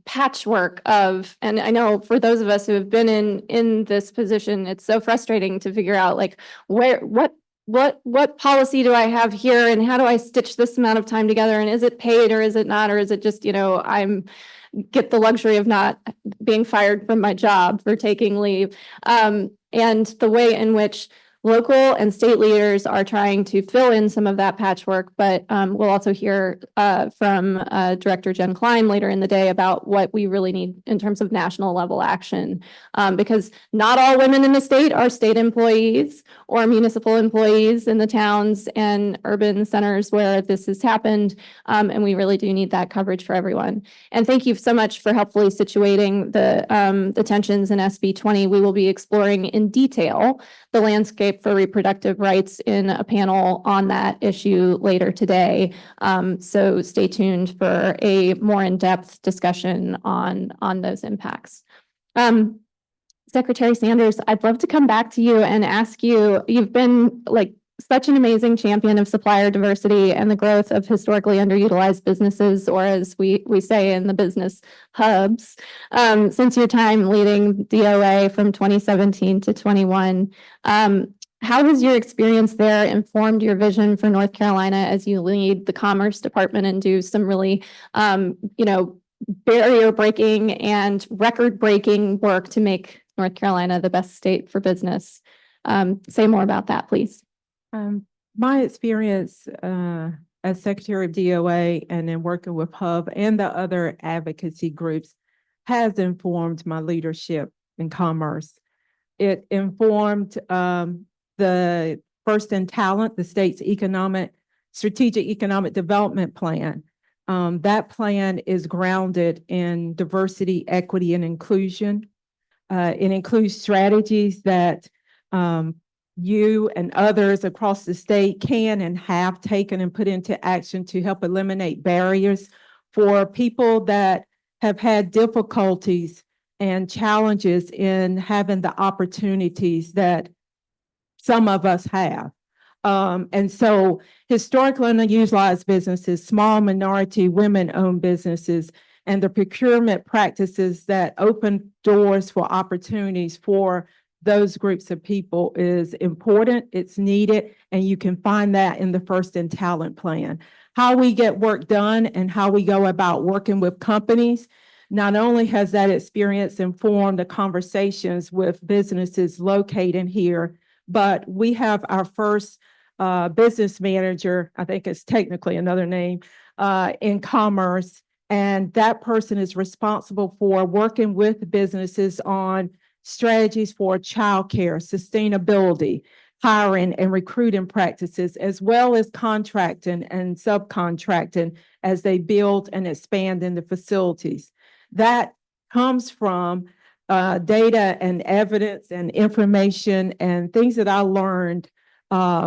patchwork of, and I know for those of us who have been in this position, it's so frustrating to figure out like what policy do I have here, and how do I stitch this amount of time together, and is it paid or is it not, or is it just, I'm get the luxury of not being fired from my job for taking leave, and the way in which local and state leaders are trying to fill in some of that patchwork, but we'll also hear from Director Jen Klein later in the day about what we really need in terms of national level action, because not all women in the state are state employees or municipal employees in the towns and urban centers where this has happened, and we really do need that coverage for everyone. And thank you so much for helpfully situating the tensions in SB 20. We will be exploring in detail the landscape for reproductive rights in a panel on that issue later today. So stay tuned for a more in-depth discussion on those impacts. Secretary Sanders, I'd love to come back to you and ask you, you've been like such an amazing champion of supplier diversity and the growth of historically underutilized businesses, or as we say in the business, hubs, since your time leading DOA from 2017 to 21. How has your experience there informed your vision for North Carolina as you lead the Commerce Department and do some really, barrier breaking and record breaking work to make North Carolina the best state for business? Say more about that, please. My experience as Secretary of DOA and in working with Hub and the other advocacy groups has informed my leadership in commerce. It informed the First in Talent, the state's strategic economic development plan. That plan is grounded in diversity, equity, and inclusion. It includes strategies that you and others across the state can and have taken and put into action to help eliminate barriers for people that have had difficulties and challenges in having the opportunities that some of us have. And so historically underutilized businesses, small minority women-owned businesses, and the procurement practices that open doors for opportunities for those groups of people is important, it's needed, and you can find that in the First in Talent plan. How we get work done and how we go about working with companies, not only has that experience informed the conversations with businesses located here, but we have our first business manager, I think it's technically another name, in commerce. And that person is responsible for working with businesses on strategies for childcare, sustainability, hiring and recruiting practices, as well as contracting and subcontracting as they build and expand in the facilities. That comes from data and evidence and information and things that I learned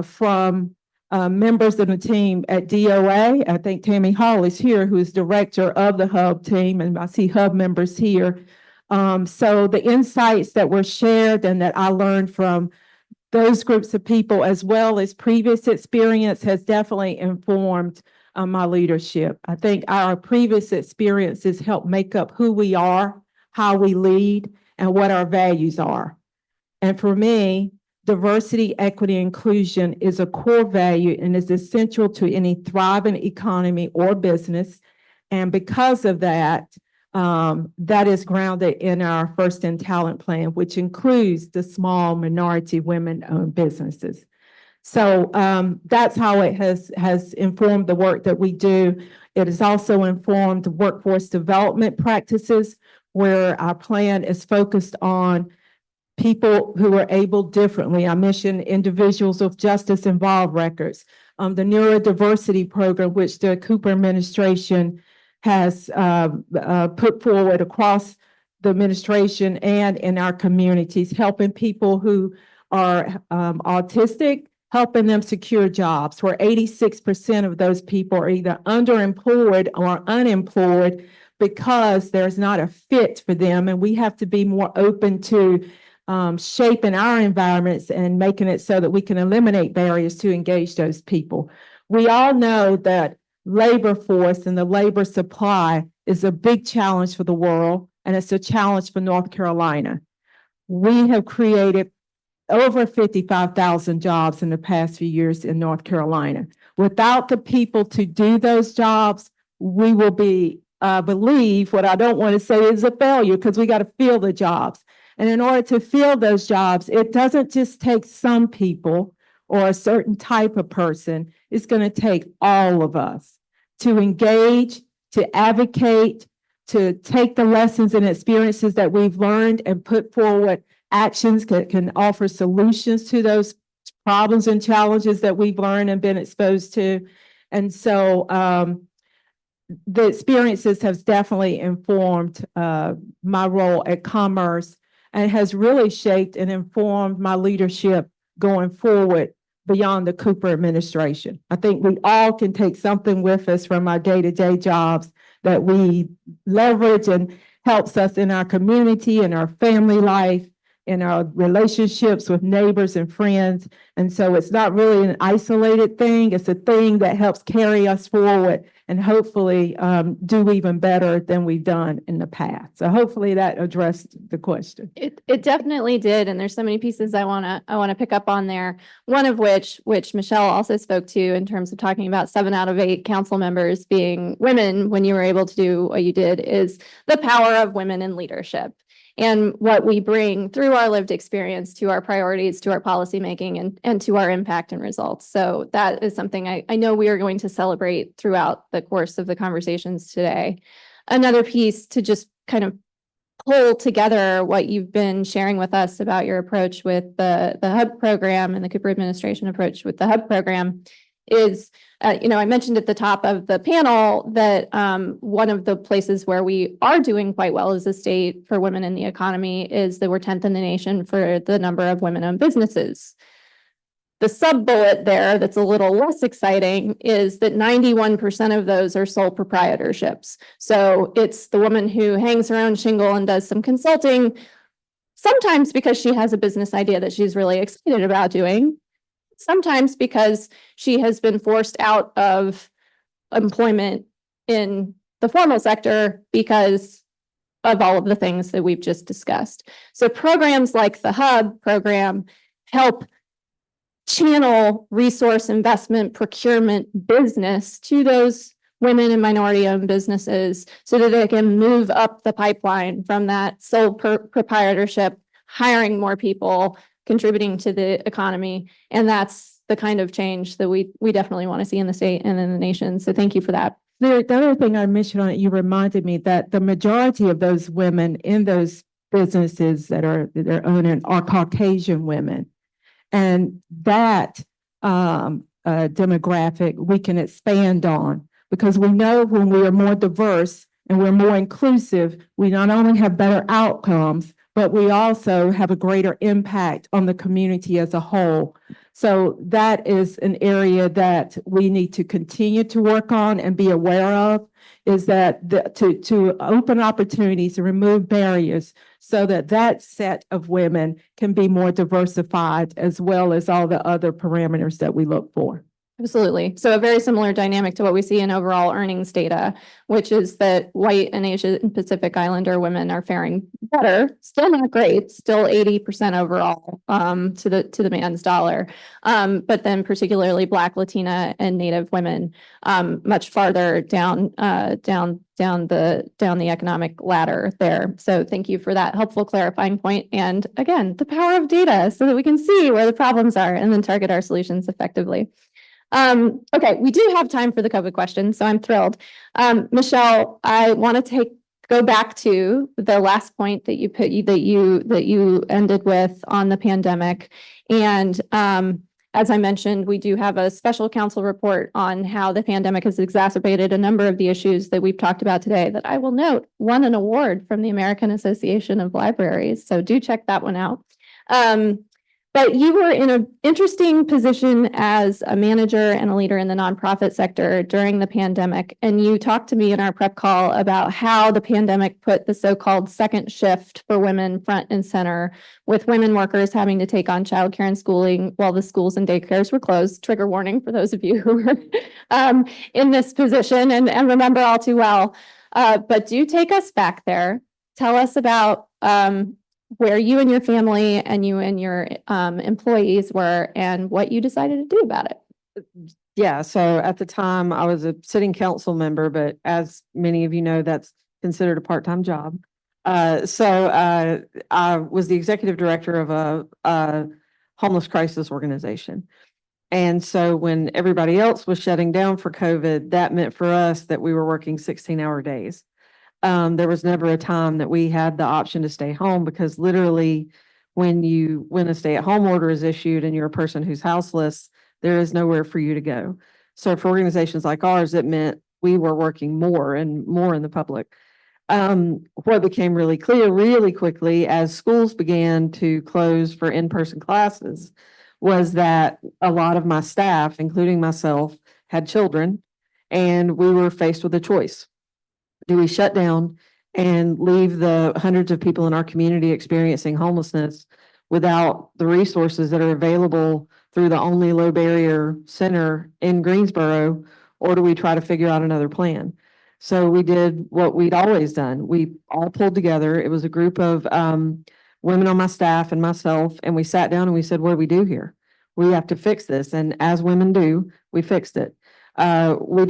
from members of the team at DOA. I think Tammy Hall is here, who is director of the Hub team, and I see Hub members here. So the insights that were shared and that I learned from those groups of people, as well as previous experience, has definitely informed my leadership. I think our previous experiences help make up who we are, how we lead, and what our values are. And for me, diversity, equity, inclusion is a core value and is essential to any thriving economy or business. And because of that, that is grounded in our First in Talent plan, which includes the small minority women-owned businesses. So that's how it has informed the work that we do. It has also informed workforce development practices, where our plan is focused on people who are able differently. I mentioned individuals with justice involved records. The neurodiversity program, which the Cooper administration has put forward across the administration and in our communities, helping people who are autistic, helping them secure jobs, where 86% of those people are either underemployed or unemployed because there's not a fit for them. And we have to be more open to shaping our environments and making it so that we can eliminate barriers to engage those people. We all know that labor force and the labor supply is a big challenge for the world, and it's a challenge for North Carolina. We have created over 55,000 jobs in the past few years in North Carolina. Without the people to do those jobs, we will be, believe what I don't want to say is a failure, because we got to fill the jobs. And in order to fill those jobs, it doesn't just take some people or a certain type of person. It's going to take all of us to engage, to advocate, to take the lessons and experiences that we've learned and put forward actions that can offer solutions to those problems and challenges that we've learned and been exposed to. And so the experiences have definitely informed my role at Commerce, and has really shaped and informed my leadership going forward beyond the Cooper administration. I think we all can take something with us from our day-to-day jobs that we leverage and helps us in our community, in our family life, in our relationships with neighbors and friends. And so it's not really an isolated thing. It's a thing that helps carry us forward and hopefully do even better than we've done in the past. So hopefully that addressed the question. It definitely did, and there's so many pieces I wanna pick up on there. One of which Michelle also spoke to in terms of talking about 7 out of 8 council members being women when you were able to do what you did, is the power of women in leadership and what we bring through our lived experience to our priorities, to our policymaking, and to our impact and results. So that is something I know we are going to celebrate throughout the course of the conversations today. Another piece to just kind of pull together what you've been sharing with us about your approach with the HUB program and the Cooper administration approach with the HUB program is, I mentioned at the top of the panel that one of the places where we are doing quite well as a state for women in the economy is that we're 10th in the nation for the number of women-owned businesses. The sub-bullet there that's a little less exciting is that 91% of those are sole proprietorships. So it's the woman who hangs her own shingle and does some consulting, sometimes because she has a business idea that she's really excited about doing, sometimes because she has been forced out of employment in the formal sector because of all of the things that we've just discussed. So programs like the HUB program help channel resource investment, procurement, business to those women and minority-owned businesses so that they can move up the pipeline from that sole proprietorship, hiring more people, contributing to the economy. And that's the kind of change that we definitely want to see in the state and in the nation. So thank you for that. The other thing I mentioned on it, you reminded me that the majority of those women in those businesses that they're owning are Caucasian women. And that demographic we can expand on, because we know when we are more diverse and we're more inclusive, we not only have better outcomes, but we also have a greater impact on the community as a whole. So that is an area that we need to continue to work on and be aware of, is that to open opportunities and remove barriers so that that set of women can be more diversified, as well as all the other parameters that we look for. Absolutely. So a very similar dynamic to what we see in overall earnings data, which is that white and Asia and Pacific Islander women are faring better, still not great, still 80% overall to the man's dollar. But then particularly Black, Latina, and Native women much farther down the economic ladder there. So thank you for that helpful clarifying point. And again, the power of data so that we can see where the problems are and then target our solutions effectively. Okay, we do have time for the COVID question, so I'm thrilled. Michelle, I want to go back to the last point that you ended with on the pandemic. And as I mentioned, we do have a special counsel report on how the pandemic has exacerbated a number of the issues that we've talked about today that I will note won an award from the American Association of Libraries. So do check that one out. But you were in an interesting position as a manager and a leader in the nonprofit sector during the pandemic. And you talked to me in our prep call about how the pandemic put the so-called second shift for women front and center, with women workers having to take on childcare and schooling while the schools and daycares were closed. Trigger warning for those of you who were in this position and remember all too well. But do take us back there. Tell us about where you and your family and you and your employees were and what you decided to do about it. Yeah, so at the time I was a sitting council member, but as many of you know, that's considered a part-time job. So I was the executive director of a homeless crisis organization. And so when everybody else was shutting down for COVID, that meant for us that we were working 16-hour days. There was never a time that we had the option to stay home, because literally when a stay-at-home order is issued and you're a person who's houseless, there is nowhere for you to go. So for organizations like ours, it meant we were working more and more in the public. What became really clear really quickly as schools began to close for in-person classes was that a lot of my staff, including myself, had children, and we were faced with a choice. Do we shut down and leave the hundreds of people in our community experiencing homelessness without the resources that are available through the only low barrier center in Greensboro? or do we try to figure out another plan? So we did what we'd always done. We all pulled together. It was a group of women on my staff and myself, and we sat down and we said, what do we do here? We have to fix this. And as women do, we fixed it. We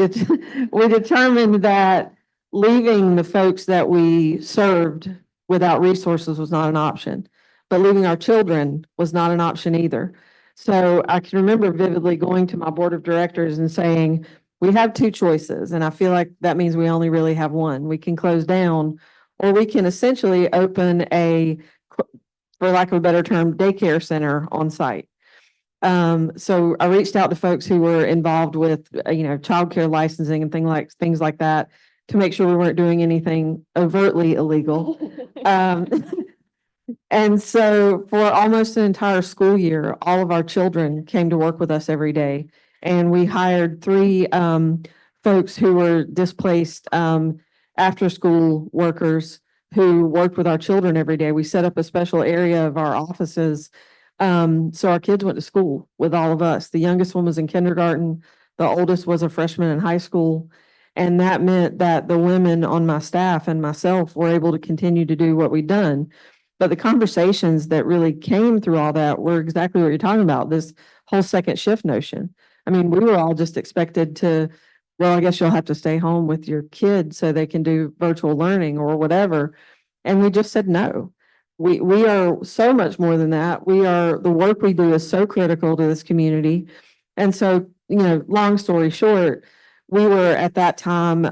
determined that leaving the folks that we served without resources was not an option, but leaving our children was not an option either. So I can remember vividly going to my board of directors and saying, we have two choices, and I feel like that means we only really have one. We can close down, or we can essentially open a, for lack of a better term, daycare center on site. So I reached out to folks who were involved with, childcare licensing and things like that to make sure we weren't doing anything overtly illegal. And so for almost an entire school year, all of our children came to work with us every day. And we hired 3 folks who were displaced after school workers who worked with our children every day. We set up a special area of our offices. So our kids went to school with all of us. The youngest one was in kindergarten. The oldest was a freshman in high school. And that meant that the women on my staff and myself were able to continue to do what we'd done. But the conversations that really came through all that were exactly what you're talking about, this whole second shift notion. I mean, we were all just expected to, well, I guess you'll have to stay home with your kids so they can do virtual learning or whatever. And we just said no. We are so much more than that. The work we do is so critical to this community. And so, long story short, we were at that time,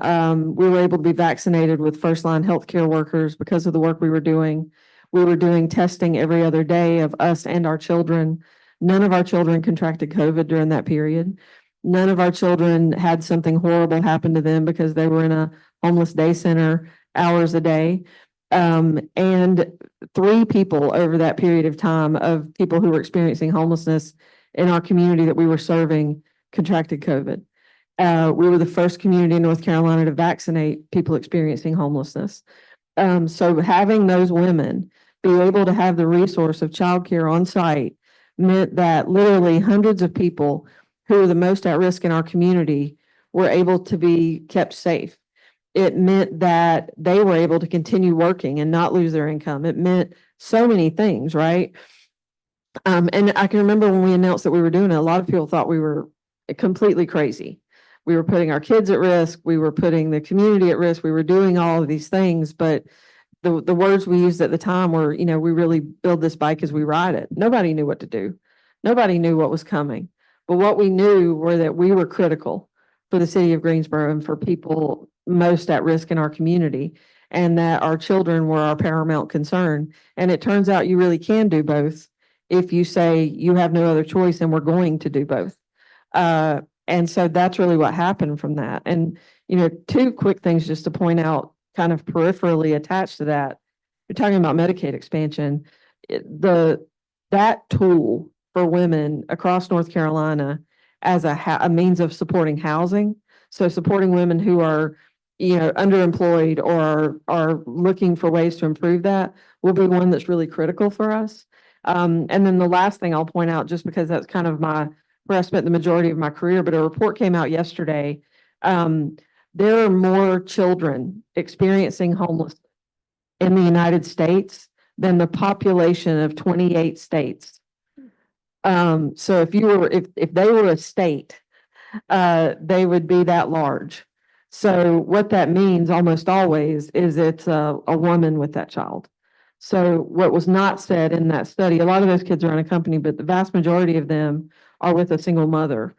we were able to be vaccinated with first line healthcare workers because of the work we were doing. We were doing testing every other day of us and our children. None of our children contracted COVID during that period. None of our children had something horrible happen to them because they were in a homeless day center hours a day. And 3 people over that period of time of people who were experiencing homelessness in our community that we were serving contracted COVID. We were the first community in North Carolina to vaccinate people experiencing homelessness. So having those women be able to have the resource of childcare on site meant that literally hundreds of people who are the most at risk in our community were able to be kept safe. It meant that they were able to continue working and not lose their income. It meant so many things, right? And I can remember when we announced that we were doing it, a lot of people thought we were completely crazy. We were putting our kids at risk. We were putting the community at risk. We were doing all of these things, but the words we used at the time were, we really build this bike as we ride it. Nobody knew what to do. Nobody knew what was coming. But what we knew were that we were critical for the city of Greensboro and for people most at risk in our community, and that our children were our paramount concern. And it turns out you really can do both if you say you have no other choice and we're going to do both. And so that's really what happened from that. And, 2 quick things just to point out kind of peripherally attached to that. You're talking about Medicaid expansion. That tool for women across North Carolina as a means of supporting housing. So supporting women who are, underemployed or are looking for ways to improve that will be one that's really critical for us. And then the last thing I'll point out, just because that's kind of where I spent the majority of my career, but a report came out yesterday. There are more children experiencing homelessness in the United States than the population of 28 states. So if they were a state, they would be that large. So what that means almost always is it's a woman with that child. So what was not said in that study, a lot of those kids are unaccompanied, but the vast majority of them are with a single mother.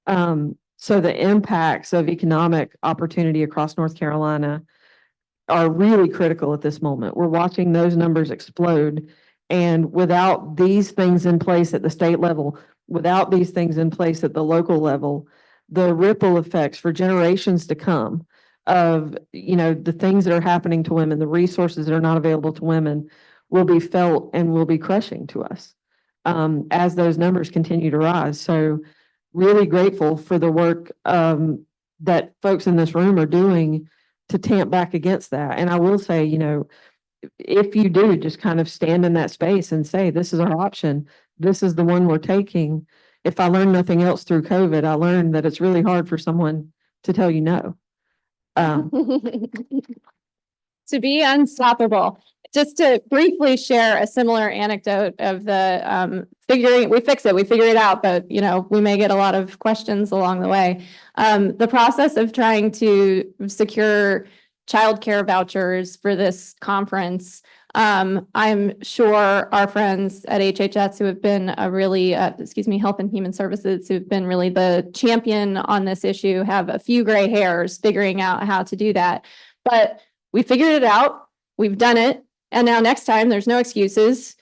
So the impacts of economic opportunity across North Carolina are really critical at this moment. We're watching those numbers explode. And without these things in place at the state level, without these things in place at the local level, the ripple effects for generations to come of, the things that are happening to women, the resources that are not available to women will be felt and will be crushing to us as those numbers continue to rise. So really grateful for the work that folks in this room are doing to tamp back against that. And I will say, if you do just kind of stand in that space and say, this is our option, this is the one we're taking. If I learned nothing else through COVID, I learned that it's really hard for someone to tell you no. To be unstoppable. Just to briefly share a similar anecdote of the we figure it out, but you know, we may get a lot of questions along the way. The process of trying to secure childcare vouchers for this conference. I'm sure our friends at HHS who have been a really, Health and Human Services, who've been really the champion on this issue, have a few gray hairs figuring out how to do that. But we figured it out. We've done it. And now next time, there's no excuses.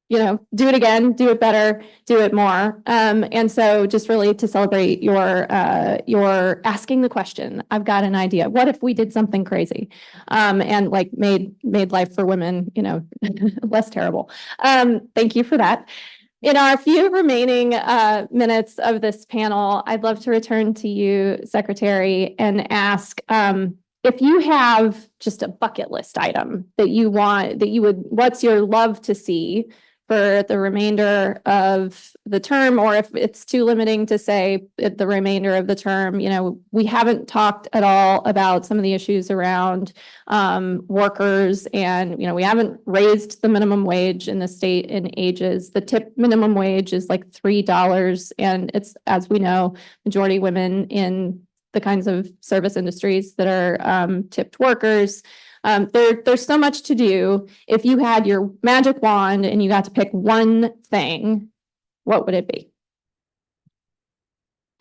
You know, do it again, do it better, do it more. And so just really to celebrate your asking the question, I've got an idea. What if we did something crazy? And like made life for women, you know, less terrible. Thank you for that. In our few remaining minutes of this panel, I'd love to return to you, Secretary, and ask if you have just a bucket list item that what's your love to see for the remainder of the term, or if it's too limiting to say the remainder of the term. You know, we haven't talked at all about some of the issues around workers, and, you know, we haven't raised the minimum wage in the state in ages. The tip minimum wage is like $3, and it's, as we know, majority women in the kinds of service industries that are tipped workers. There's so much to do. If you had your magic wand and you got to pick one thing, what would it be?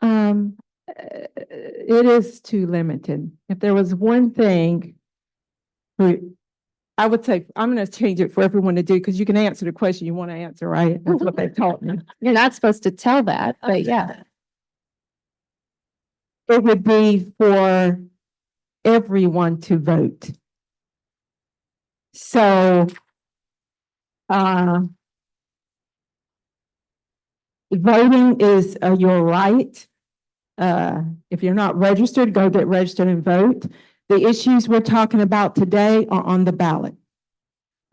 It is too limited. If there was one thing, I would say, I'm going to change it for everyone to do, because you can answer the question you want to answer, right? That's what they taught me. You're not supposed to tell that, but yeah. It would be for everyone to vote. So, voting is your right. If you're not registered, go get registered and vote. The issues we're talking about today are on the ballot,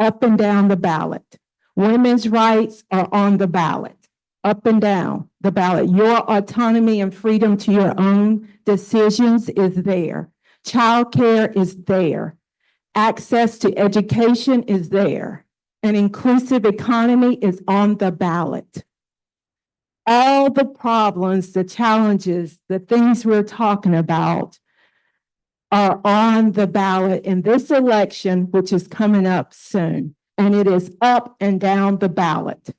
up and down the ballot. Women's rights are on the ballot, up and down the ballot. Your autonomy and freedom to your own decisions is there. Childcare is there. Access to education is there. An inclusive economy is on the ballot. All the problems, the challenges, the things we're talking about are on the ballot in this election, which is coming up soon. And it is up and down the ballot.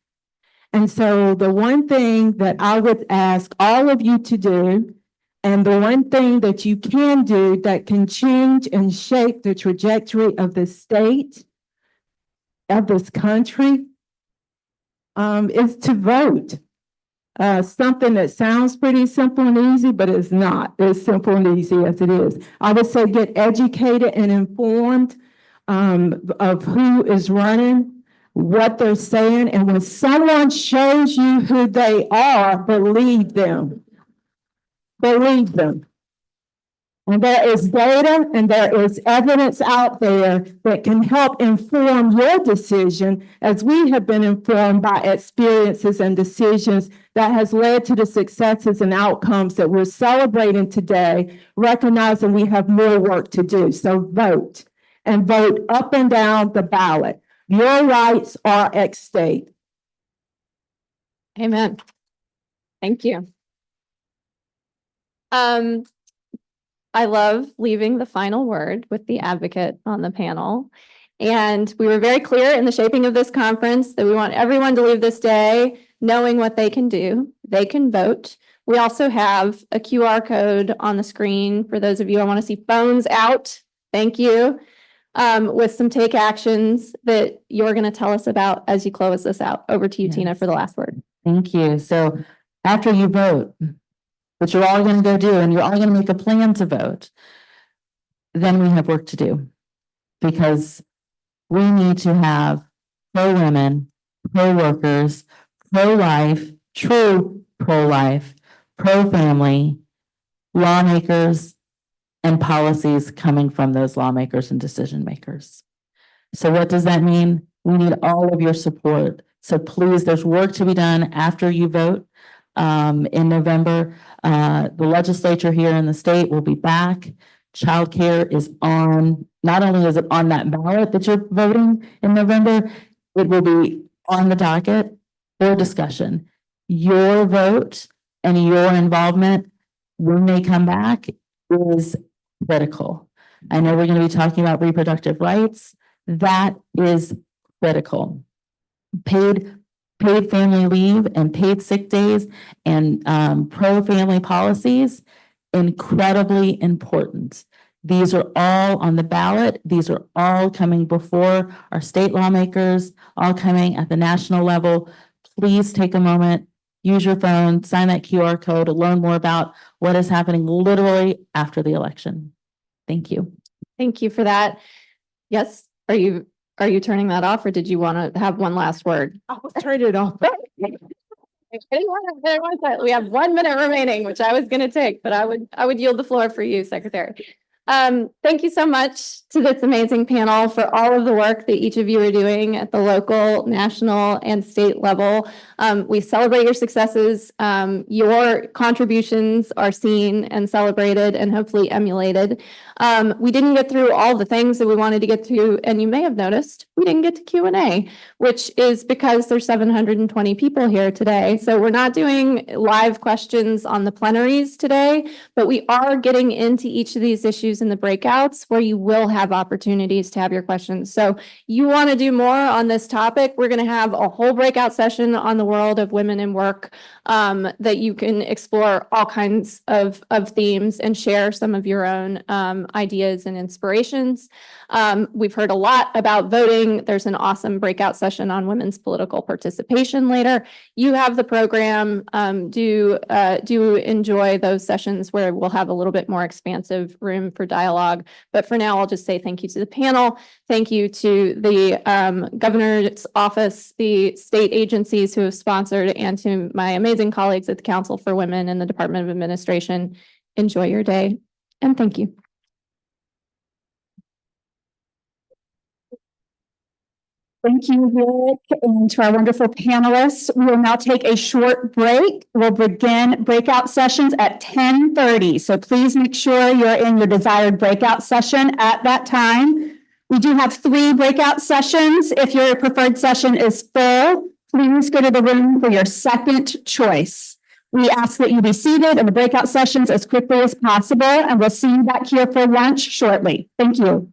And so the one thing that I would ask all of you to do, and the one thing that you can do that can change and shape the trajectory of the state, of this country, is to vote. Something that sounds pretty simple and easy, but it's not as simple and easy as it is. I would say get educated and informed of who is running, what they're saying, and when someone shows you who they are, believe them. Believe them. And there is data and there is evidence out there that can help inform your decision, as we have been informed by experiences and decisions that has led to the successes and outcomes that we're celebrating today, recognizing we have more work to do. So vote, and vote up and down the ballot. Your rights are at stake. Amen. Thank you. I love leaving the final word with the advocate on the panel. And we were very clear in the shaping of this conference that we want everyone to leave this day knowing what they can do. They can vote. We also have a QR code on the screen for those of you. I want to see phones out. Thank you. With some take actions that you're going to tell us about as you close this out. Over to you, Yes. Tina, for the last word. Thank you. So after you vote, which you're all going to go do, and you're all going to make a plan to vote, then we have work to do, because we need to have pro-women, pro-workers, pro-life, true pro-life, pro-family lawmakers and policies coming from those lawmakers and decision makers. So what does that mean? We need all of your support. So please, there's work to be done after you vote. in November. The legislature here in the state will be back. Childcare is on, not only is it on that ballot that you're voting in November, it will be on the docket for discussion. Your vote and your involvement when they come back is critical. I know we're going to be talking about reproductive rights. That is critical. Paid family leave and paid sick days and pro-family policies, incredibly important. These are all on the ballot. These are all coming before our state lawmakers, all coming at the national level. Please take a moment, use your phone, sign that QR code to learn more about what is happening literally after the election. Thank you. Thank you for that. Yes, are you turning that off or did you want to have one last word? I'll turn it off. We have 1 minute remaining, which I was going to take, but I would yield the floor for you, Secretary. Thank you so much to this amazing panel for all of the work that each of you are doing at the local, national, and state level. We celebrate your successes. Your contributions are seen and celebrated and hopefully emulated. We didn't get through all the things that we wanted to get through, and you may have noticed we didn't get to Q&A, which is because there's 720 people here today. So we're not doing live questions on the plenaries today, but we are getting into each of these issues in the breakouts where you will have opportunities to have your questions. So you want to do more on this topic, we're going to have a whole breakout session on the world of women in work that you can explore all kinds of themes and share some of your own ideas and inspirations. We've heard a lot about voting. There's an awesome breakout session on women's political participation later. You have the program. Do enjoy those sessions where we'll have a little bit more expansive room for dialogue. But for now, I'll just say thank you to the panel. Thank you to the governor's office, the state agencies who have sponsored, and to my amazing colleagues at the Council for Women and the Department of Administration. Enjoy your day, and thank you. Thank you, Rick, and to our wonderful panelists. We will now take a short break. We'll begin breakout sessions at 10:30. So please make sure you're in your desired breakout session at that time. We do have 3 breakout sessions. If your preferred session is full, please go to the room for your second choice. We ask that you be seated in the breakout sessions as quickly as possible, and we'll see you back here for lunch shortly. Thank you.